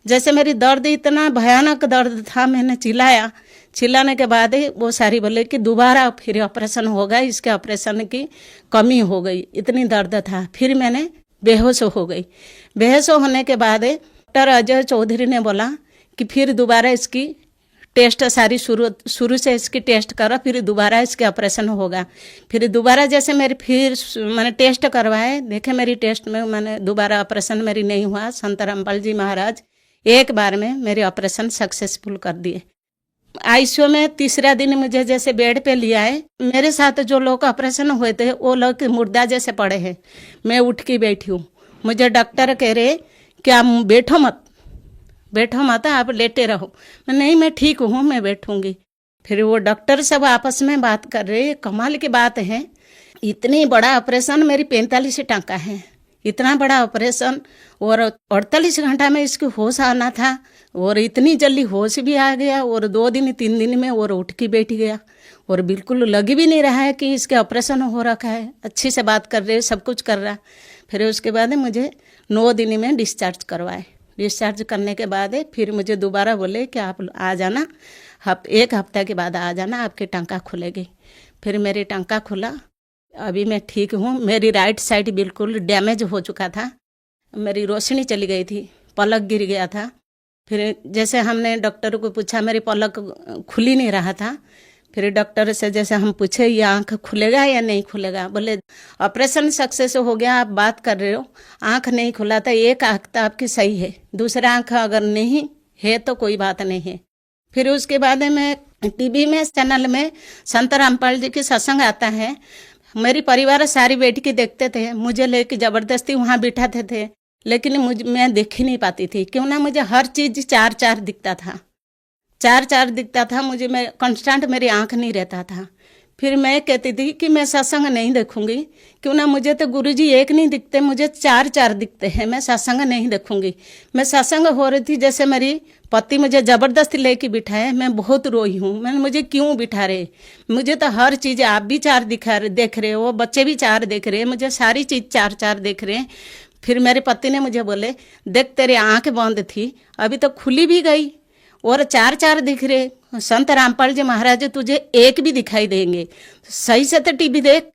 जैसे मेरी दर्द इतना भयानक दर्द था, मैंने चिल्लाने के बाद वो सारी बोले कि दोबारा फिर ऑपरेशन होगा, इसके ऑपरेशन की कमी हो गई, इतनी दर्द था। फिर मैंने बेहोश हो गई। बेहोश होने के बाद डॉक्टर अजय चौधरी ने बोला कि फिर दोबारा इसकी टेस्ट सारी शुरू से इसकी टेस्ट करो, फिर दोबारा इसके ऑपरेशन होगा। फिर दोबारा जैसे मैंने टेस्ट करवाए, देखे मेरी टेस्ट में मैंने दोबारा ऑपरेशन मेरी नहीं हुआ। संत रामपाल जी महाराज एक बार में मेरे ऑपरेशन सक्सेसफुल कर दिए। आईसीयू में तीसरा दिन मुझे जैसे बेड पे लिया है, मेरे साथ जो लोग ऑपरेशन हुए थे वो लोग मुर्दा जैसे पड़े हैं। मैं उठ के बैठी हूँ। मुझे डॉक्टर कह रहे कि आप बैठो मत, आप लेटे रहो। नहीं, मैं ठीक हूँ, मैं बैठूंगी। फिर वो डॉक्टर सब आपस में बात कर रहे। कमाल की बात है, इतनी बड़ा ऑपरेशन, मेरी 45 टाँका है, इतना बड़ा ऑपरेशन, और 48 घंटा में इसकी होश आना था, और इतनी जल्दी होश भी आ गया, और 2 दिन 3 दिन में और उठ के बैठ गया, और बिल्कुल लग भी नहीं रहा है कि इसके ऑपरेशन हो रखा है। अच्छी से बात कर रहे, सब कुछ कर रहा। फिर उसके बाद मुझे 9 दिन में डिस्चार्ज करवाए। डिस्चार्ज करने के बाद फिर मुझे दोबारा बोले कि आप आ जाना, 1 हफ्ता के बाद आ जाना, आपकी टाँका खुलेगी। फिर मेरी टाँका खुला, अभी मैं ठीक हूँ। मेरी राइट साइड बिल्कुल डैमेज हो चुका था, मेरी रोशनी चली गई थी, पलक गिर गया था। फिर जैसे हमने डॉक्टर को पूछा, मेरी पलक खुल ही नहीं रहा था। फिर डॉक्टर से जैसे हम पूछे ये आँख खुलेगा या नहीं खुलेगा, बोले ऑपरेशन सक्सेस हो गया, आप बात कर रहे हो, आँख नहीं खुला था, एक आँख तो आपकी सही है, दूसरा आँख अगर नहीं है तो कोई बात नहीं है। फिर उसके बाद मैं टीवी में चैनल में संत रामपाल जी की सत्संग आता है, मेरी परिवार सारी बैठ के देखते थे, मुझे लेके जबरदस्ती वहाँ बिठाते थे, लेकिन मैं देख ही नहीं पाती थी, क्यों ना मुझे हर चीज़ 4-4 दिखता था, 4-4 दिखता था मुझे, मैं कांस्टेंट मेरी आंख नहीं रहता था। फिर मैं कहती थी कि मैं सत्संग नहीं देखूंगी, क्यों ना मुझे तो गुरुजी एक नहीं दिखते, मुझे 4-4 दिखते हैं, मैं सत्संग नहीं देखूंगी। मैं सत्संग हो रही थी, जैसे मेरी पति मुझे जबरदस्ती लेके बिठाए, मैं बहुत रोई हूँ। मैंने मुझे क्यों बिठा रहे, मुझे तो हर चीज़, आप भी 4 देख रहे हो, बच्चे भी 4 देख रहे हैं, मुझे सारी चीज़ 4-4 देख रहे हैं। फिर मेरे पति ने मुझे बोले, देख तेरी आँख बंद थी, अभी तो खुली भी गई और 4-4 दिख रहे, संत रामपाल जी महाराज तुझे एक भी दिखाई देंगे, सही से तो टीवी देख।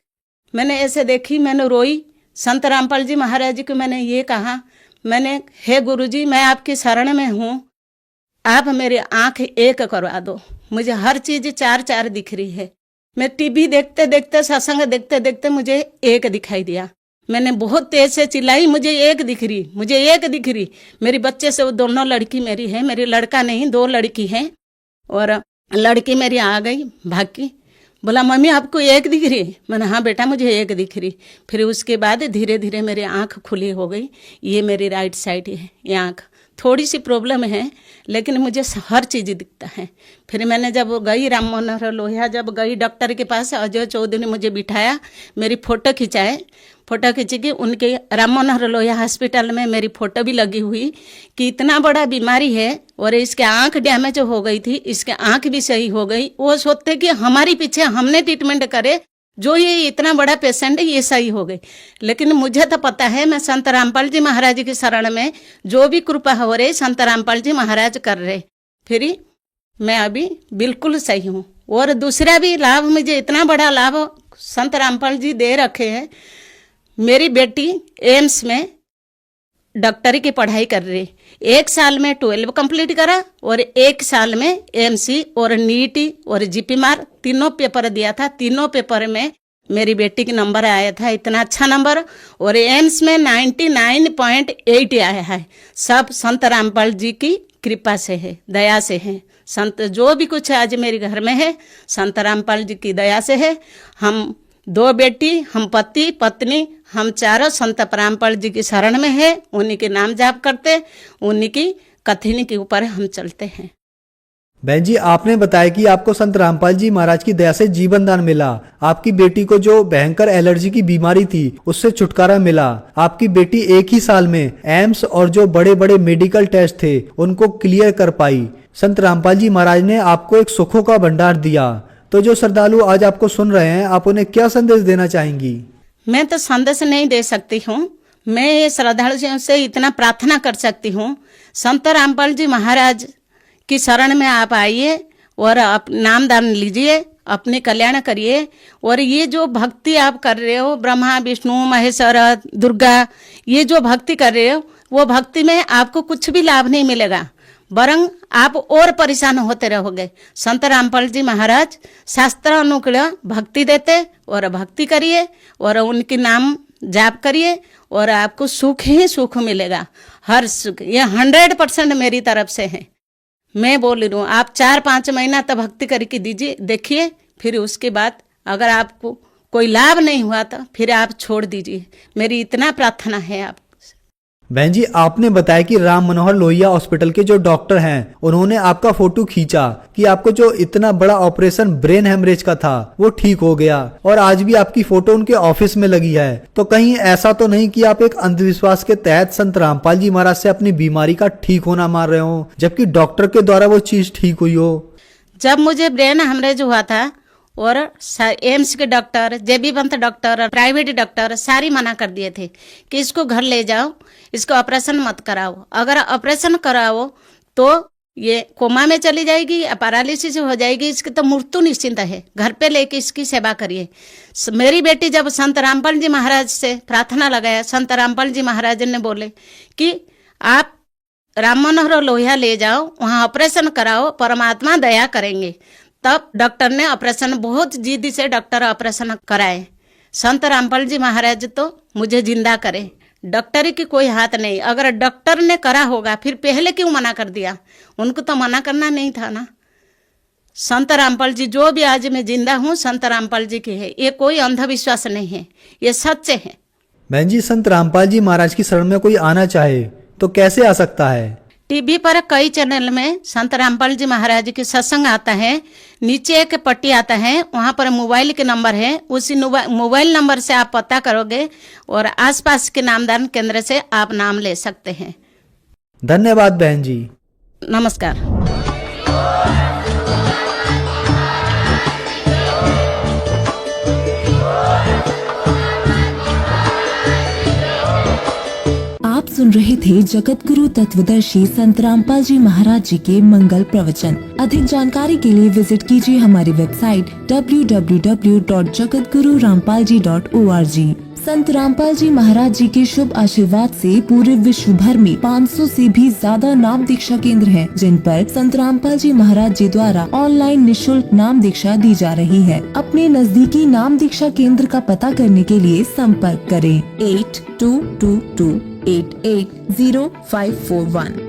मैंने ऐसे देखी, मैंने रोई। संत रामपाल जी महाराज को मैंने ये कहा, मैंने हे गुरुजी मैं आपकी शरण में हूँ, आप मेरी आँख एक करवा दो, मुझे हर चीज़ 4-4 दिख रही है। मैं टीवी देखते देखते, सत्संग देखते देखते मुझे एक दिखाई दिया। मैंने बहुत तेज से चिल्लाई, मुझे एक दिख रही, मुझे एक दिख रही। मेरी बच्चे से वो दोनों लड़की मेरी है, मेरी लड़का नहीं, 2 लड़की हैं, और लड़की मेरी आ गई भाग की, बोला मम्मी आपको एक दिख रही। मैंने हाँ बेटा मुझे एक दिख रही। फिर उसके बाद धीरे धीरे मेरी आँख खुली हो गई, ये मेरी राइट साइड है ये आँख, थोड़ी सी प्रॉब्लम है, लेकिन मुझे हर चीज़ दिखता है। फिर मैंने जब गई राम मनोहर लोहिया, जब गई डॉक्टर के पास, अजय चौधरी ने मुझे बिठाया, मेरी फ़ोटो खिंचाए, फ़ोटो खींची कि उनके राम मनोहर लोहिया हॉस्पिटल में मेरी फ़ोटो भी लगी हुई कि इतना बड़ा बीमारी है और इसके आँख डैमेज हो गई थी, इसके आँख भी सही हो गई। वो सोचते कि हमारी पीछे हमने ट्रीटमेंट करे, जो ये इतना बड़ा पेशेंट है ये सही हो गई। लेकिन मुझे तो पता है, मैं संत रामपाल जी महाराज की शरण में जो भी कृपा हो रही संत रामपाल जी महाराज कर रहे, फिर मैं अभी बिल्कुल सही हूँ। और दूसरा भी लाभ, मुझे इतना बड़ा लाभ संत रामपाल जी दे रखे हैं। मेरी बेटी एम्स में डॉक्टरी की पढ़ाई कर रही, 1 साल में 12 कंप्लीट करा और 1 साल में एमसी और नीटी और जीपी मार तीनों पेपर दिया था। तीनों पेपर में मेरी बेटी का नंबर आया था, इतना अच्छा नंबर, और एम्स में 99.8 आया है। सब संत रामपाल जी की कृपा से है, दया से है। संत जो भी कुछ आज मेरे घर में है संत रामपाल जी की दया से है। हम 2 बेटी, हम पति पत्नी, हम चारों संत रामपाल जी की शरण में है, उन्हीं के नाम जाप करते, उन्हीं की कथनी के ऊपर हम चलते हैं। बहन जी, आपने बताया कि आपको संत रामपाल जी महाराज की दया से जीवन दान मिला, आपकी बेटी को जो भयंकर एलर्जी की बीमारी थी उससे छुटकारा मिला, आपकी बेटी 1 ही साल में एम्स और जो बड़े बड़े मेडिकल टेस्ट थे उनको क्लियर कर पाई। संत रामपाल जी महाराज ने आपको एक सुखों का भंडार दिया। तो जो श्रद्धालु आज आपको सुन रहे हैं, आप उन्हें क्या संदेश देना चाहेंगी? मैं तो संदेश नहीं दे सकती हूँ, मैं ये श्रद्धालुओं से इतना प्रार्थना कर सकती हूँ, संत रामपाल जी महाराज की शरण में आप आइए और आप नाम दान लीजिए, अपने कल्याण करिए। और ये जो भक्ति आप कर रहे हो, ब्रह्मा विष्णु महेश्वर दुर्गा, ये जो भक्ति कर रहे हो, वो भक्ति में आपको कुछ भी लाभ नहीं मिलेगा, बरंग आप और परेशान होते रहोगे। संत रामपाल जी महाराज शास्त्र अनुकूल भक्ति देते, और भक्ति करिए और उनके नाम जाप करिए और आपको सुख ही सुख मिलेगा, हर सुख। ये 100% मेरी तरफ से है, मैं बोल रही हूँ। आप 4-5 महीना तक भक्ति करके दीजिए, देखिए, फिर उसके बाद अगर आपको कोई लाभ नहीं हुआ तो फिर आप छोड़ दीजिए। मेरी इतना प्रार्थना है आप। बहन जी, आपने बताया कि राम मनोहर लोहिया हॉस्पिटल के जो डॉक्टर हैं उन्होंने आपका फोटो खींचा कि आपको जो इतना बड़ा ऑपरेशन ब्रेन हेमरेज का था वो ठीक हो गया, और आज भी आपकी फोटो उनके ऑफिस में लगी है। तो कहीं ऐसा तो नहीं कि आप एक अंधविश्वास के तहत संत रामपाल जी महाराज से अपनी बीमारी का ठीक होना मान रहे हो, जबकि डॉक्टर के द्वारा वो चीज ठीक हुई हो? जब मुझे ब्रेन हेमरेज हुआ था और एम्स के डॉक्टर, जेबी पंत डॉक्टर, प्राइवेट डॉक्टर सारी मना कर दिए थे कि इसको घर ले जाओ, इसको ऑपरेशन मत कराओ, अगर ऑपरेशन कराओ तो ये कोमा में चली जाएगी या पैरालिसिस हो जाएगी, इसकी तो मृत्यु निश्चिंत है, घर पे लेके इसकी सेवा करिए। मेरी बेटी जब संत रामपाल जी महाराज से प्रार्थना लगाया, संत रामपाल जी महाराज ने बोले कि आप राम मनोहर लोहिया ले जाओ, वहाँ ऑपरेशन कराओ, परमात्मा दया करेंगे। तब डॉक्टर ने ऑपरेशन, बहुत जिद्दी से डॉक्टर ऑपरेशन कराए। संत रामपाल जी महाराज तो मुझे जिंदा करे, डॉक्टरी की कोई हाथ नहीं। अगर डॉक्टर ने करा होगा फिर पहले क्यों मना कर दिया? उनको तो मना करना नहीं था ना। संत रामपाल जी, जो भी आज मैं जिंदा हूँ संत रामपाल जी की है, ये कोई अंधविश्वास नहीं है, ये सच्चे है। बहन जी, संत रामपाल जी महाराज की शरण में कोई आना चाहे तो कैसे आ सकता है? टीवी पर कई चैनल में संत रामपाल जी महाराज के सत्संग आता है, नीचे एक पट्टी आता है, वहाँ पर मोबाइल के नंबर है, उसी मोबाइल नंबर से आप पता करोगे और आसपास के नामदान केंद्र से आप नाम ले सकते हैं। धन्यवाद बहन जी, नमस्कार। आप सुन रहे थे जगत गुरु तत्वदर्शी संत रामपाल जी महाराज जी के मंगल प्रवचन। अधिक जानकारी के लिए विजिट कीजिए हमारी वेबसाइट www.jagatgururampalji.org। संत रामपाल जी महाराज जी के शुभ आशीर्वाद से पूरे विश्व भर में 500 से भी ज्यादा नाम दीक्षा केंद्र हैं, जिन पर संत रामपाल जी महाराज जी द्वारा ऑनलाइन निशुल्क नाम दीक्षा दी जा रही है। अपने नजदीकी नाम दीक्षा केंद्र का पता करने के लिए संपर्क करें 8222880541।